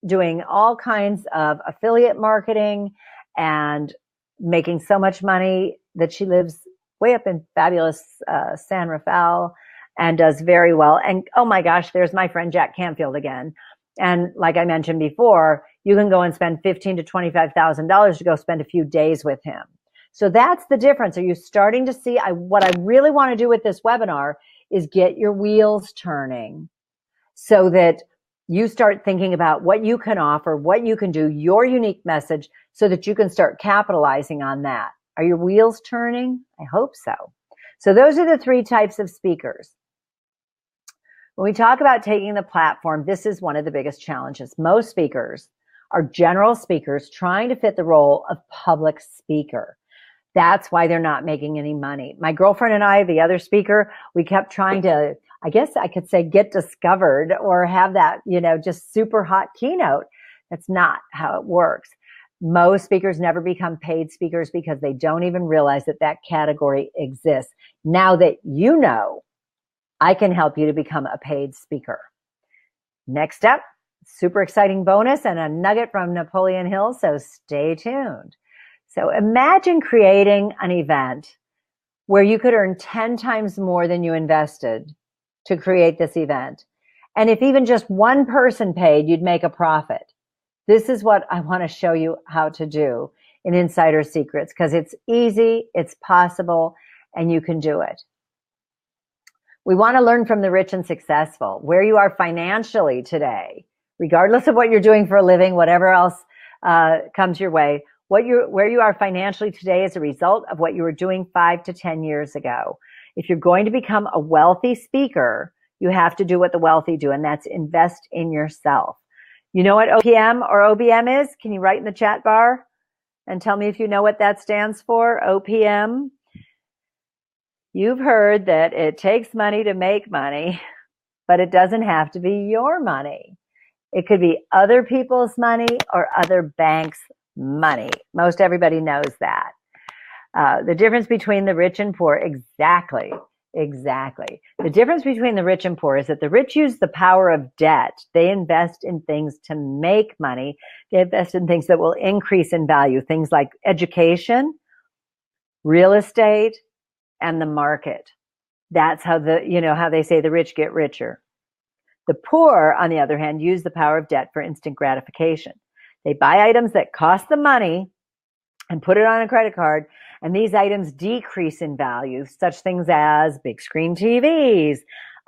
doing all kinds of affiliate marketing and making so much money that she lives way up in fabulous San Rafael and does very well. And oh my gosh, there's my friend Jack Canfield again. And like I mentioned before, you can go and spend $15,000 to $25,000 to go spend a few days with him. So that's the difference. Are you starting to see? What I really want to do with this webinar is get your wheels turning so that you start thinking about what you can offer, what you can do, your unique message, so that you can start capitalizing on that. Are your wheels turning? I hope so. So those are the 3 types of speakers. When we talk about taking the platform, this is one of the biggest challenges. Most speakers are general speakers trying to fit the role of public speaker. That's why they're not making any money. My girlfriend and I, the other speaker, we kept trying to, I guess I could say, get discovered or have that, just super hot keynote. That's not how it works. Most speakers never become paid speakers because they don't even realize that that category exists. Now that you know, I can help you to become a paid speaker. Next up, super exciting bonus and a nugget from Napoleon Hill, so stay tuned. So imagine creating an event where you could earn 10 times more than you invested to create this event. And if even just one person paid, you'd make a profit. This is what I want to show you how to do in Insider Secrets, because it's easy, it's possible, and you can do it. We want to learn from the rich and successful, where you are financially today, regardless of what you're doing for a living, whatever else comes your way. Where you are financially today is a result of what you were doing 5 to 10 years ago. If you're going to become a wealthy speaker, you have to do what the wealthy do, and that's invest in yourself. You know what OPM or OBM is? Can you write in the chat bar and tell me if you know what that stands for? OPM. You've heard that it takes money to make money, but it doesn't have to be your money. It could be other people's money or other banks' money. Most everybody knows that. The difference between the rich and poor, exactly. The difference between the rich and poor is that the rich use the power of debt. They invest in things to make money. They invest in things that will increase in value, things like education, real estate, and the market. That's how how they say the rich get richer. The poor, on the other hand, use the power of debt for instant gratification. They buy items that cost them money and put it on a credit card, and these items decrease in value, such things as big screen TVs,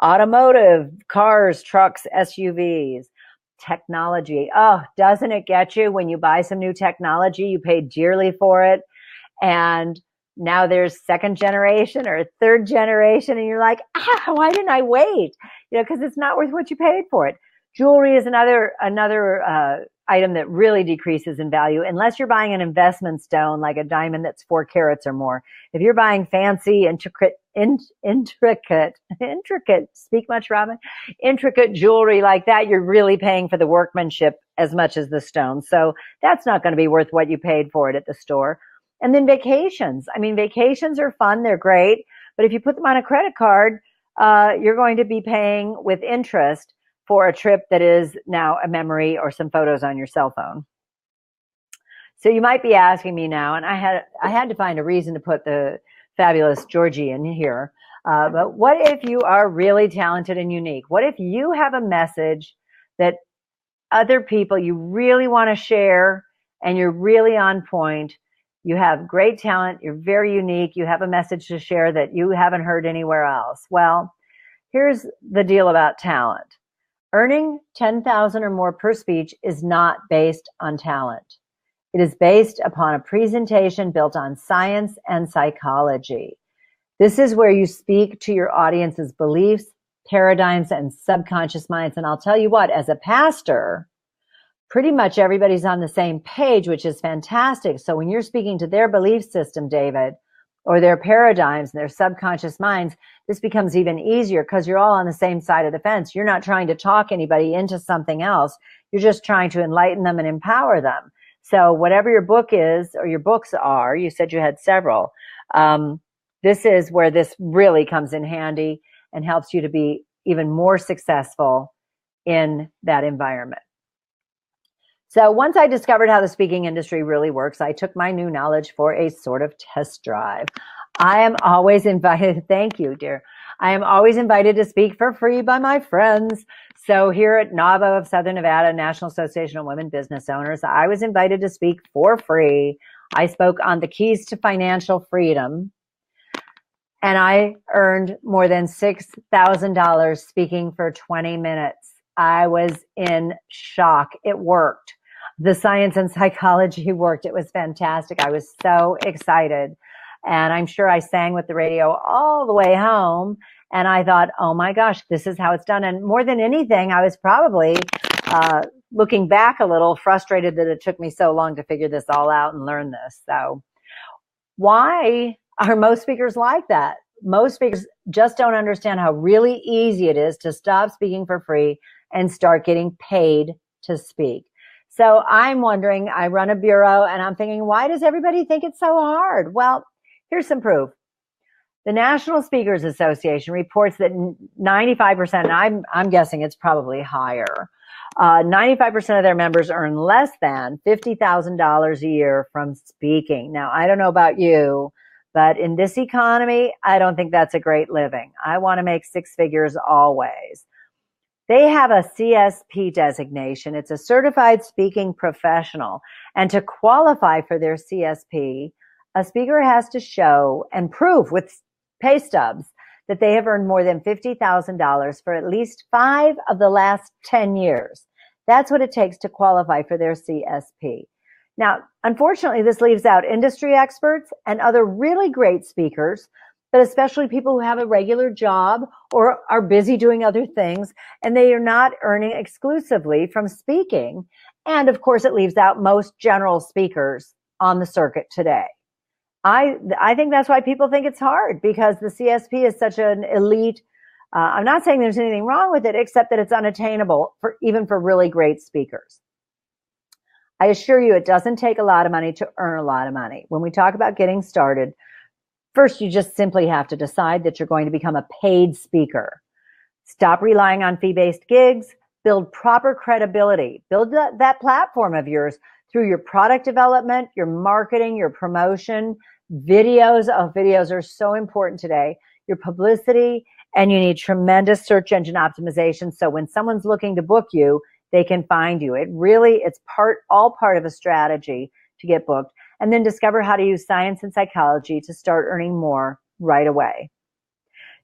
automotive, cars, trucks, SUVs, technology. Oh, doesn't it get you when you buy some new technology, you pay dearly for it, and now there's second generation or third generation, and you're like, why didn't I wait? Because it's not worth what you paid for it. Jewelry is another item that really decreases in value unless you're buying an investment stone like a diamond that's 4 carats or more. If you're buying fancy, intricate, speak much, Robin? Intricate jewelry like that, you're really paying for the workmanship as much as the stone. So that's not going to be worth what you paid for it at the store. And then vacations. I mean, vacations are fun. They're great. But if you put them on a credit card, you're going to be paying with interest for a trip that is now a memory or some photos on your cell phone. So you might be asking me now, and I had to find a reason to put the fabulous Georgie in here. But what if you are really talented and unique? What if you have a message that other people you really want to share and you're really on point? You have great talent. You're very unique. You have a message to share that you haven't heard anywhere else. Well, here's the deal about talent. Earning $10,000 or more per speech is not based on talent. It is based upon a presentation built on science and psychology. This is where you speak to your audience's beliefs, paradigms, and subconscious minds. And I'll tell you what, as a pastor, pretty much everybody's on the same page, which is fantastic. So when you're speaking to their belief system, David, or their paradigms and their subconscious minds, this becomes even easier because you're all on the same side of the fence. You're not trying to talk anybody into something else. You're just trying to enlighten them and empower them. So whatever your book is, or your books are, you said you had several, this is where this really comes in handy and helps you to be even more successful in that environment. So once I discovered how the speaking industry really works, I took my new knowledge for a sort of test drive. I am always invited, thank you, dear. I am always invited to speak for free by my friends. So here at NAWBO of Southern Nevada, National Association of Women Business Owners, I was invited to speak for free. I spoke on the keys to financial freedom, and I earned more than $6,000 speaking for 20 minutes. I was in shock. It worked. The science and psychology worked. It was fantastic. I was so excited. And I'm sure I sang with the radio all the way home. And I thought, oh my gosh, this is how it's done. And more than anything, I was probably looking back a little frustrated that it took me so long to figure this all out and learn this. So why are most speakers like that? Most speakers just don't understand how really easy it is to stop speaking for free and start getting paid to speak. So I'm wondering, I run a bureau and I'm thinking, why does everybody think it's so hard? Well, here's some proof. The National Speakers Association reports that 95%, and I'm guessing it's probably higher, 95% of their members earn less than $50,000 a year from speaking. Now, I don't know about you, but in this economy, I don't think that's a great living. I want to make 6 figures always. They have a CSP designation. It's a certified speaking professional. And to qualify for their CSP, a speaker has to show and prove with pay stubs that they have earned more than $50,000 for at least 5 of the last 10 years. That's what it takes to qualify for their CSP. Now, unfortunately, this leaves out industry experts and other really great speakers but especially people who have a regular job or are busy doing other things, and they are not earning exclusively from speaking. And of course, it leaves out most general speakers on the circuit today. I think that's why people think it's hard, because the CSP is such an elite. I'm not saying there's anything wrong with it, except that it's unattainable for even for really great speakers. I assure you, it doesn't take a lot of money to earn a lot of money. When we talk about getting started, first, you just simply have to decide that you're going to become a paid speaker. Stop relying on fee-based gigs. Build proper credibility. Build that platform of yours through your product development, your marketing, your promotion, videos. Oh, videos are so important today. Your publicity, and you need tremendous search engine optimization. So when someone's looking to book you, they can find you. It's all part of a strategy to get booked. And then discover how to use science and psychology to start earning more right away.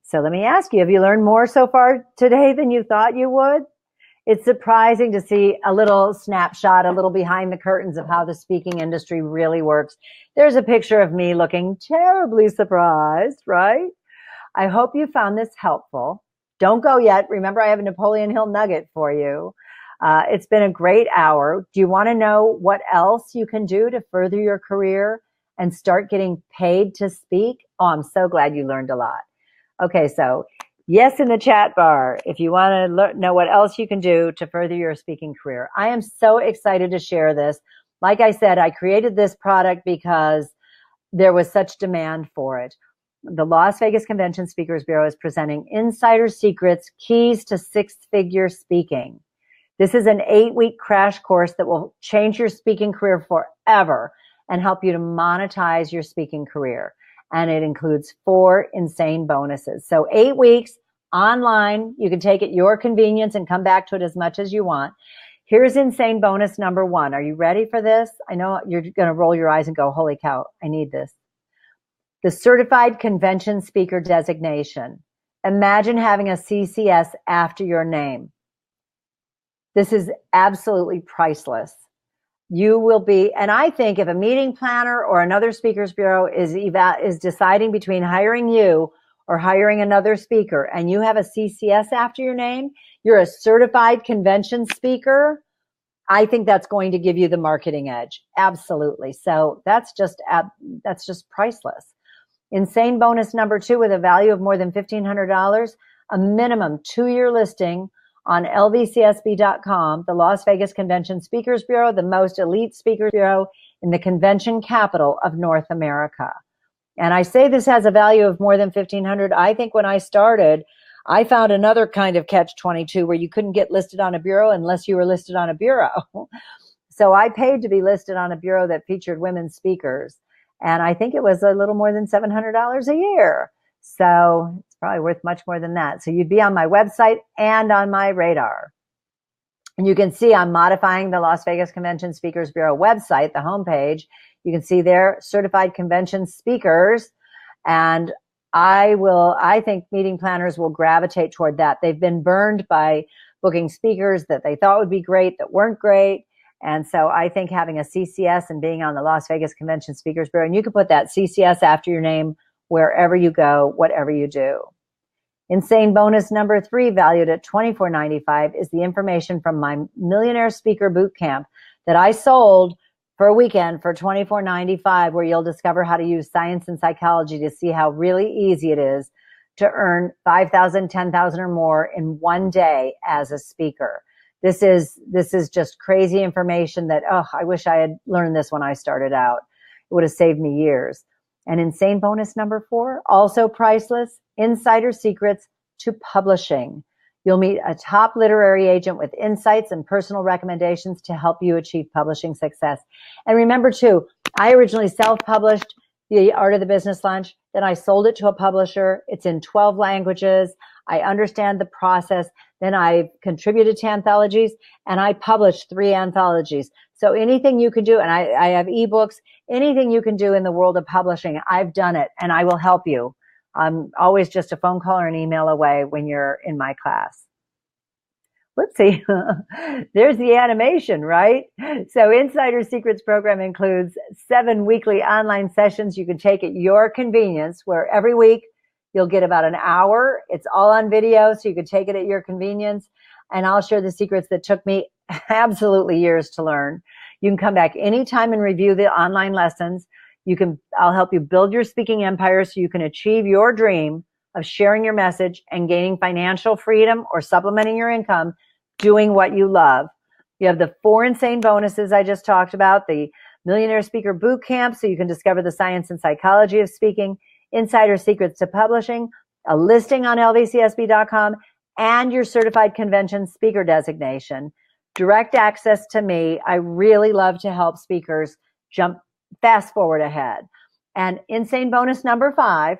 So let me ask you, have you learned more so far today than you thought you would? It's surprising to see a little snapshot, a little behind the curtains of how the speaking industry really works. There's a picture of me looking terribly surprised, right? I hope you found this helpful. Don't go yet. Remember, I have a Napoleon Hill nugget for you. It's been a great hour. Do you want to know what else you can do to further your career and start getting paid to speak? Oh, I'm so glad you learned a lot. Okay, so yes in the chat bar if you want to know what else you can do to further your speaking career. I am so excited to share this. Like I said, I created this product because there was such demand for it. The Las Vegas Convention Speakers Bureau is presenting Insider Secrets, Keys to Six-Figure Speaking. This is an 8-week crash course that will change your speaking career forever and help you to monetize your speaking career. And it includes 4 insane bonuses. So 8 weeks online. You can take it your convenience and come back to it as much as you want. Here's insane bonus number 1. Are you ready for this? I know you're going to roll your eyes and go, holy cow, I need this. The Certified Convention Speaker Designation. Imagine having a CCS after your name. This is absolutely priceless. You will be, and I think if a meeting planner or another speakers bureau is deciding between hiring you or hiring another speaker, and you have a CCS after your name, you're a certified convention speaker, I think that's going to give you the marketing edge. Absolutely. So that's just priceless. Insane bonus number 2 with a value of more than $1,500, a minimum 2-year listing on lvcsb.com, the Las Vegas Convention Speakers Bureau, the most elite speakers bureau in the convention capital of North America. And I say this has a value of more than $1,500. I think when I started, I found another kind of catch-22 where you couldn't get listed on a bureau unless you were listed on a bureau. So I paid to be listed on a bureau that featured women speakers. And I think it was a little more than $700 a year. So it's probably worth much more than that. So you'd be on my website and on my radar. And you can see I'm modifying the Las Vegas Convention Speakers Bureau website, the homepage. You can see their certified convention speakers. And I think meeting planners will gravitate toward that. They've been burned by booking speakers that they thought would be great that weren't great. And so I think having a CCS and being on the Las Vegas Convention Speakers Bureau, and you can put that CCS after your name wherever you go, whatever you do. Insane bonus number 3, valued at $24.95, is the information from my Millionaire Speaker Bootcamp that I sold for a weekend for $24.95, where you'll discover how to use science and psychology to see how really easy it is to earn $5,000, $10,000 or more in one day as a speaker. This is just crazy information that, I wish I had learned this when I started out. It would have saved me years. And insane bonus number 4, also priceless, Insider Secrets to Publishing. You'll meet a top literary agent with insights and personal recommendations to help you achieve publishing success. And remember too, I originally self-published The Art of the Business Lunch. Then I sold it to a publisher. It's in 12 languages. I understand the process. Then I contributed to anthologies, and I published 3 anthologies. So anything you can do, and I have ebooks, anything you can do in the world of publishing, I've done it, and I will help you. I'm always just a phone call or an email away when you're in my class. Whoopsie. There's the animation, right? So Insider Secrets program includes 7 weekly online sessions you can take at your convenience, where every week You'll get about an hour. It's all on video, so you can take it at your convenience. And I'll share the secrets that took me absolutely years to learn. You can come back anytime and review the online lessons. I'll help you build your speaking empire so you can achieve your dream of sharing your message and gaining financial freedom or supplementing your income doing what you love. You have the 4 insane bonuses I just talked about, the Millionaire Speaker Boot Camp so you can discover the science and psychology of speaking, insider secrets to publishing, a listing on lvcsb.com, and your certified convention speaker designation. Direct access to me. I really love to help speakers jump fast forward ahead. And insane bonus number 5,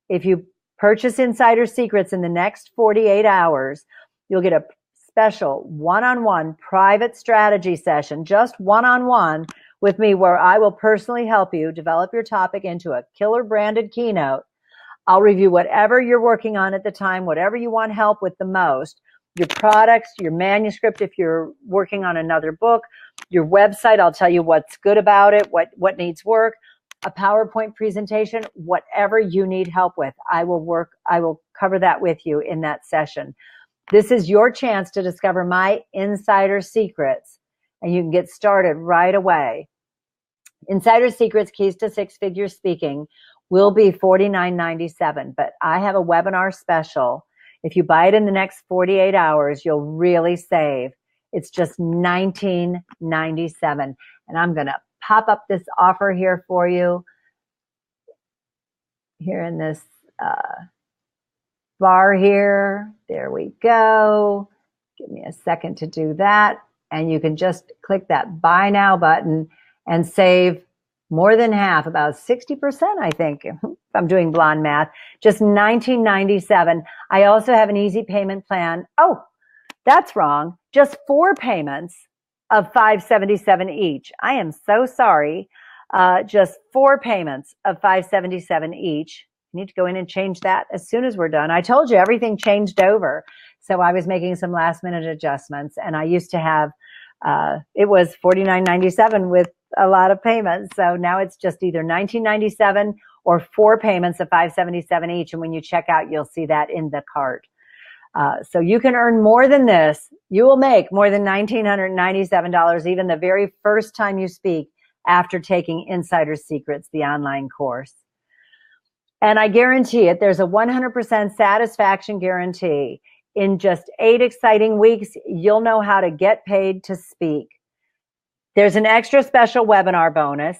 if you purchase Insider Secrets in the next 48 hours, you'll get a special one-on-one private strategy session, just one-on-one with me, where I will personally help you develop your topic into a killer branded keynote. I'll review whatever you're working on at the time, whatever you want help with the most, your products, your manuscript, if you're working on another book, your website, I'll tell you what's good about it, what needs work, a PowerPoint presentation, whatever you need help with. I will cover that with you in that session. This is your chance to discover my insider secrets, and you can get started right away. Insider Secrets Keys to Six-Figure Speaking will be $49.97, but I have a webinar special. If you buy it in the next 48 hours, you'll really save. It's just $19.97. And I'm going to pop up this offer here for you. Here in this bar here. There we go. Give me a second to do that. And you can just click that Buy Now button and save more than half, about 60%, I think, if I'm doing blonde math, just $19.97. I also have an easy payment plan. Oh, that's wrong. Just 4 payments of $577 each. I am so sorry. Just 4 payments of $577 each. I need to go in and change that as soon as we're done. I told you everything changed over. So I was making some last minute adjustments, and I used to have, it was $49.97 with a lot of payments. So now it's just either $19.97 or 4 payments of $577 each. And when you check out, you'll see that in the cart. So you can earn more than this. You will make more than $1,997 even the very first time you speak after taking Insider Secrets, the online course. And I guarantee it, there's a 100% satisfaction guarantee. In just 8 exciting weeks, you'll know how to get paid to speak. There's an extra special webinar bonus.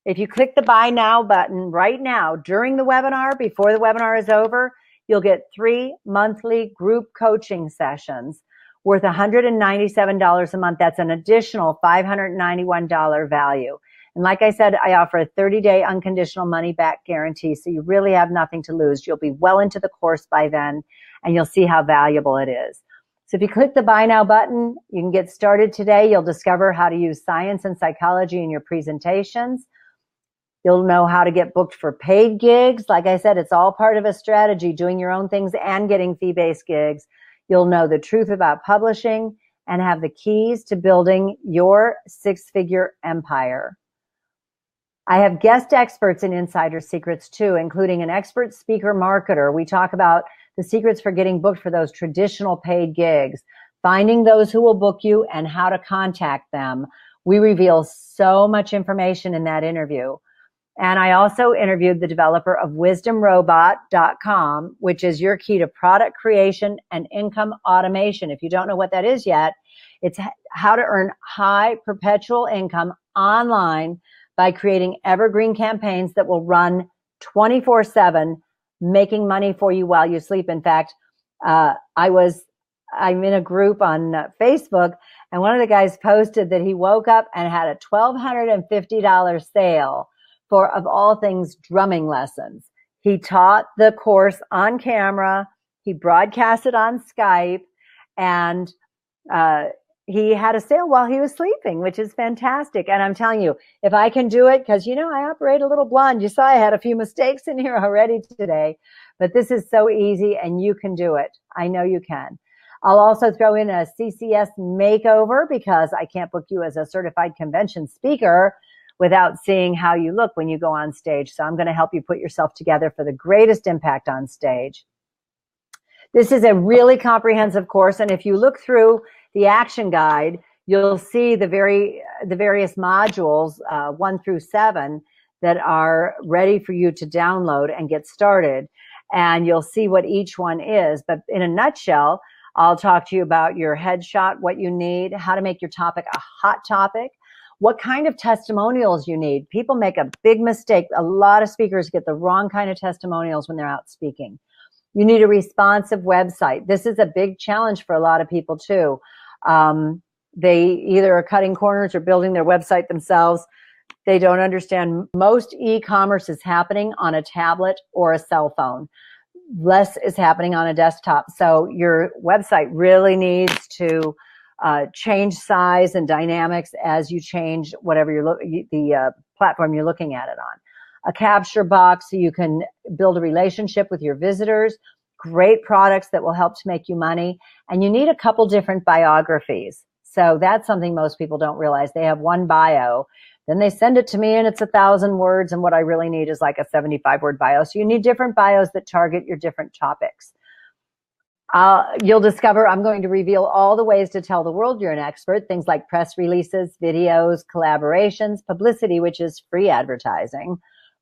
If you click the Buy Now button right now during the webinar, before the webinar is over, you'll get 3 monthly group coaching sessions worth $197 a month. That's an additional $591 value. And like I said, I offer a 30-day unconditional money-back guarantee, so you really have nothing to lose. You'll be well into the course by then, and you'll see how valuable it is. So if you click the Buy Now button, you can get started today. You'll discover how to use science and psychology in your presentations. You'll know how to get booked for paid gigs. Like I said, it's all part of a strategy, doing your own things and getting fee-based gigs. You'll know the truth about publishing and have the keys to building your 6-figure empire. I have guest experts in Insider Secrets too, including an expert speaker marketer. We talk about the secrets for getting booked for those traditional paid gigs, finding those who will book you and how to contact them. We reveal so much information in that interview. And I also interviewed the developer of wisdomrobot.com, which is your key to product creation and income automation. If you don't know what that is yet, it's how to earn high perpetual income online by creating evergreen campaigns that will run 24/7, making money for you while you sleep. In fact, I'm in a group on Facebook, and one of the guys posted that he woke up and had a $1,250 sale for, of all things, drumming lessons. He taught the course on camera. He broadcasted on Skype, and he had a sale while he was sleeping, which is fantastic. And I'm telling you, if I can do it, because, I operate a little blonde. You saw I had a few mistakes in here already today, but this is so easy and you can do it. I know you can. I'll also throw in a CCS makeover because I can't book you as a certified convention speaker without seeing how you look when you go on stage. So I'm going to help you put yourself together for the greatest impact on stage. This is a really comprehensive course, and if you look through the action guide, you'll see the various modules, 1 through 7, that are ready for you to download and get started. And you'll see what each one is. But in a nutshell, I'll talk to you about your headshot, what you need, how to make your topic a hot topic, what kind of testimonials you need. People make a big mistake. A lot of speakers get the wrong kind of testimonials when they're out speaking. You need a responsive website. This is a big challenge for a lot of people too. They either are cutting corners or building their website themselves. They don't understand most e-commerce is happening on a tablet or a cell phone. Less is happening on a desktop. So your website really needs to change size and dynamics as you change whatever the platform you're looking at it on. A capture box so you can build a relationship with your visitors, great products that will help to make you money, and you need a couple different biographies. So that's something most people don't realize. They have one bio, then they send it to me and it's 1,000 words, and what I really need is like a 75-word bio. So you need different bios that target your different topics. You'll discover I'm going to reveal all the ways to tell the world you're an expert, things like press releases, videos, collaborations, publicity, which is free advertising,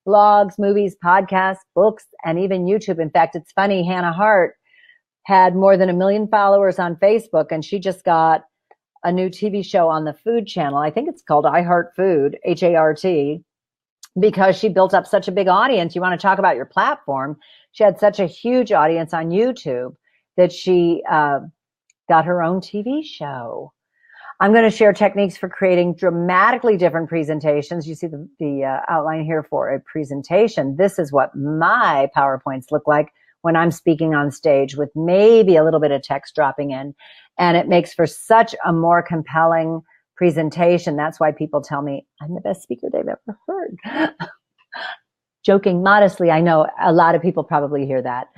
blogs, movies, podcasts, books, and even YouTube. In fact, it's funny, Hannah Hart had more than 1 million followers on Facebook, and she just got a new TV show on the Food Channel. I think it's called I Heart Food, H-A-R-T, because she built up such a big audience. You want to talk about your platform. She had such a huge audience on YouTube that she got her own TV show. I'm going to share techniques for creating dramatically different presentations. You see the outline here for a presentation. This is what my PowerPoints look like when I'm speaking on stage, with maybe a little bit of text dropping in. And it makes for such a more compelling presentation. That's why people tell me I'm the best speaker they've ever heard. Joking modestly, I know a lot of people probably hear that.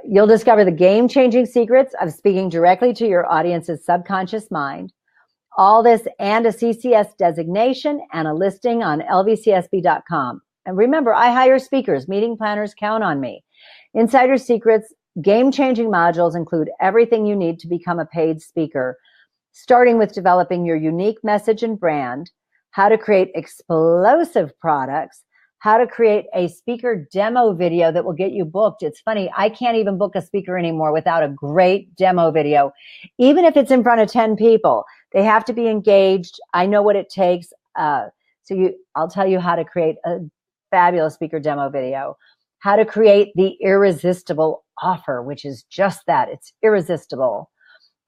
You'll discover the game-changing secrets of speaking directly to your audience's subconscious mind. All this and a CCS designation and a listing on lvcsb.com. And remember, I hire speakers, meeting planners, count on me. Insider Secrets game-changing modules include everything you need to become a paid speaker, starting with developing your unique message and brand, how to create explosive products, how to create a speaker demo video that will get you booked. It's funny, I can't even book a speaker anymore without a great demo video. Even if it's in front of 10 people, they have to be engaged. I know what it takes. I'll tell you how to create a fabulous speaker demo video, how to create the irresistible offer, which is just that. It's irresistible.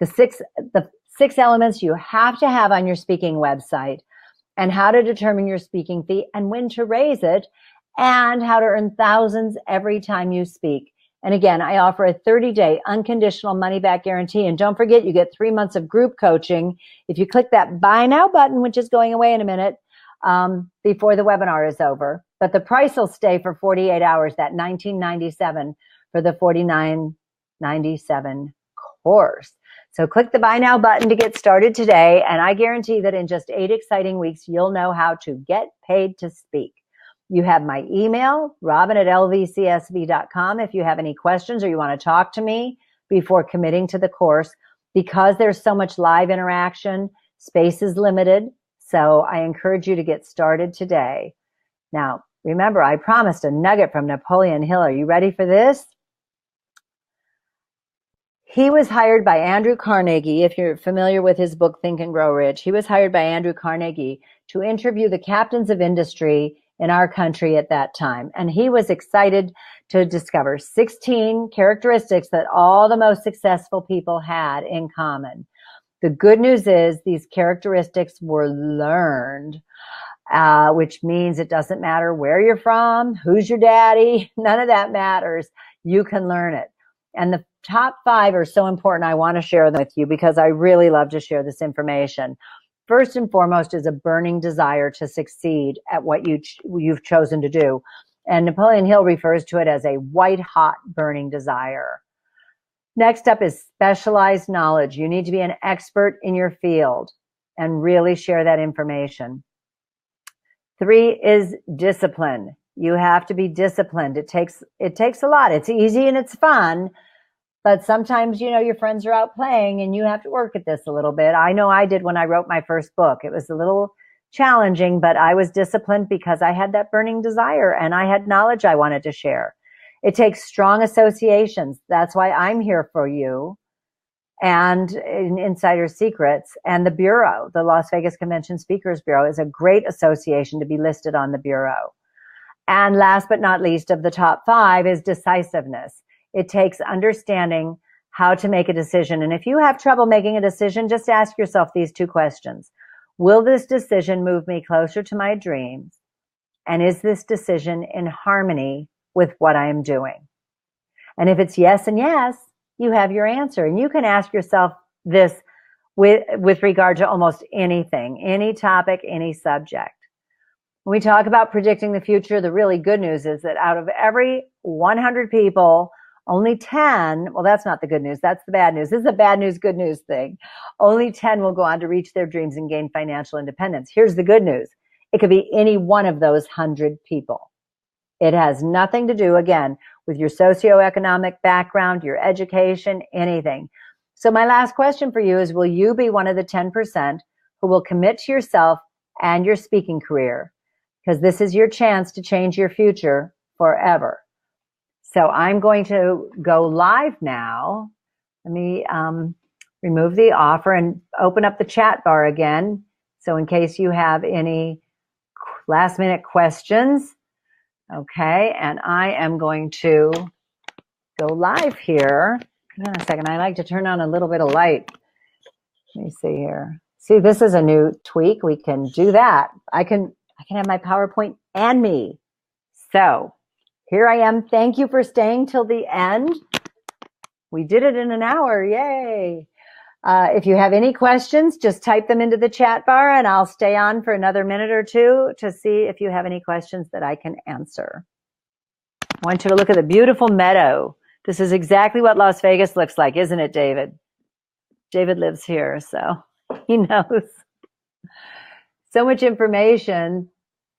The six elements you have to have on your speaking website, and how to determine your speaking fee and when to raise it, and how to earn thousands every time you speak. And again, I offer a 30-day unconditional money-back guarantee. And don't forget, you get 3 months of group coaching if you click that Buy Now button, which is going away in a minute, before the webinar is over. But the price will stay for 48 hours, that $19.97 for the $49.97 course. So click the Buy Now button to get started today, and I guarantee that in just 8 exciting weeks, you'll know how to get paid to speak. You have my email, robin@lvcsb.com, if you have any questions or you want to talk to me before committing to the course. Because there's so much live interaction, space is limited, so I encourage you to get started today. Now, remember, I promised a nugget from Napoleon Hill. Are you ready for this? He was hired by Andrew Carnegie. If you're familiar with his book, Think and Grow Rich, he was hired by Andrew Carnegie to interview the captains of industry in our country at that time. And he was excited to discover 16 characteristics that all the most successful people had in common. The good news is these characteristics were learned, which means it doesn't matter where you're from, who's your daddy, none of that matters. You can learn it. And the top 5 are so important. I want to share them with you because I really love to share this information. First and foremost is a burning desire to succeed at what you've chosen to do. And Napoleon Hill refers to it as a white-hot burning desire. Next up is specialized knowledge. You need to be an expert in your field and really share that information. 3 is discipline. You have to be disciplined. It takes a lot. It's easy and it's fun, but sometimes, your friends are out playing and you have to work at this a little bit. I know I did when I wrote my first book. It was a little challenging, but I was disciplined because I had that burning desire and I had knowledge I wanted to share. It takes strong associations. That's why I'm here for you. And in Insider Secrets and the Bureau, the Las Vegas Convention Speakers Bureau is a great association to be listed on the Bureau. And last but not least of the top 5 is decisiveness. It takes understanding how to make a decision. And if you have trouble making a decision, just ask yourself these 2 questions. Will this decision move me closer to my dreams? And is this decision in harmony with what I am doing? And if it's yes and yes, you have your answer. And you can ask yourself this with regard to almost anything, any topic, any subject. When we talk about predicting the future, the really good news is that out of every 100 people, only 10, well, that's not the good news. That's the bad news. This is a bad news, good news thing. Only 10 will go on to reach their dreams and gain financial independence. Here's the good news. It could be any one of those 100 people. It has nothing to do, again, with your socioeconomic background, your education, anything. So my last question for you is, will you be one of the 10% who will commit to yourself and your speaking career? Because this is your chance to change your future forever. So I'm going to go live now. Let me remove the offer and open up the chat bar again. So in case you have any last minute questions. Okay, and I am going to go live here. Hold on a second. I like to turn on a little bit of light. Let me see here. See, this is a new tweak. We can do that. I can have my PowerPoint and me. So here I am. Thank you for staying till the end. We did it in an hour. Yay. If you have any questions, just type them into the chat bar and I'll stay on for another minute or two to see if you have any questions that I can answer. I want you to look at the beautiful meadow. This is exactly what Las Vegas looks like, isn't it, David? David lives here, so he knows. So much information.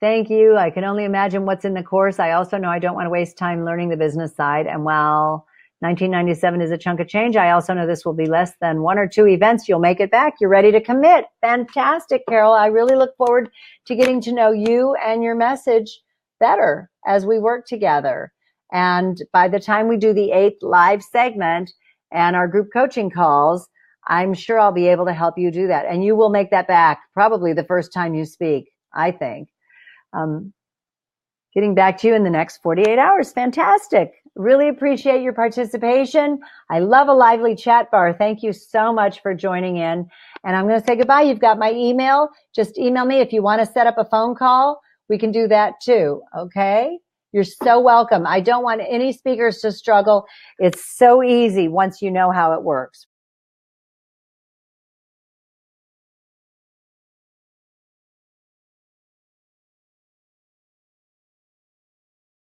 Thank you. I can only imagine what's in the course. I also know I don't want to waste time learning the business side. And while 1997 is a chunk of change, I also know this will be less than 1 or 2 events. You'll make it back. You're ready to commit. Fantastic, Carol. I really look forward to getting to know you and your message better as we work together. And by the time we do the 8th live segment and our group coaching calls, I'm sure I'll be able to help you do that. And you will make that back probably the first time you speak, I think. Getting back to you in the next 48 hours. Fantastic. Really appreciate your participation. I love a lively chat bar. Thank you so much for joining in. And I'm going to say goodbye. You've got my email. Just email me if you want to set up a phone call. We can do that too. Okay? You're so welcome. I don't want any speakers to struggle. It's so easy once you know how it works.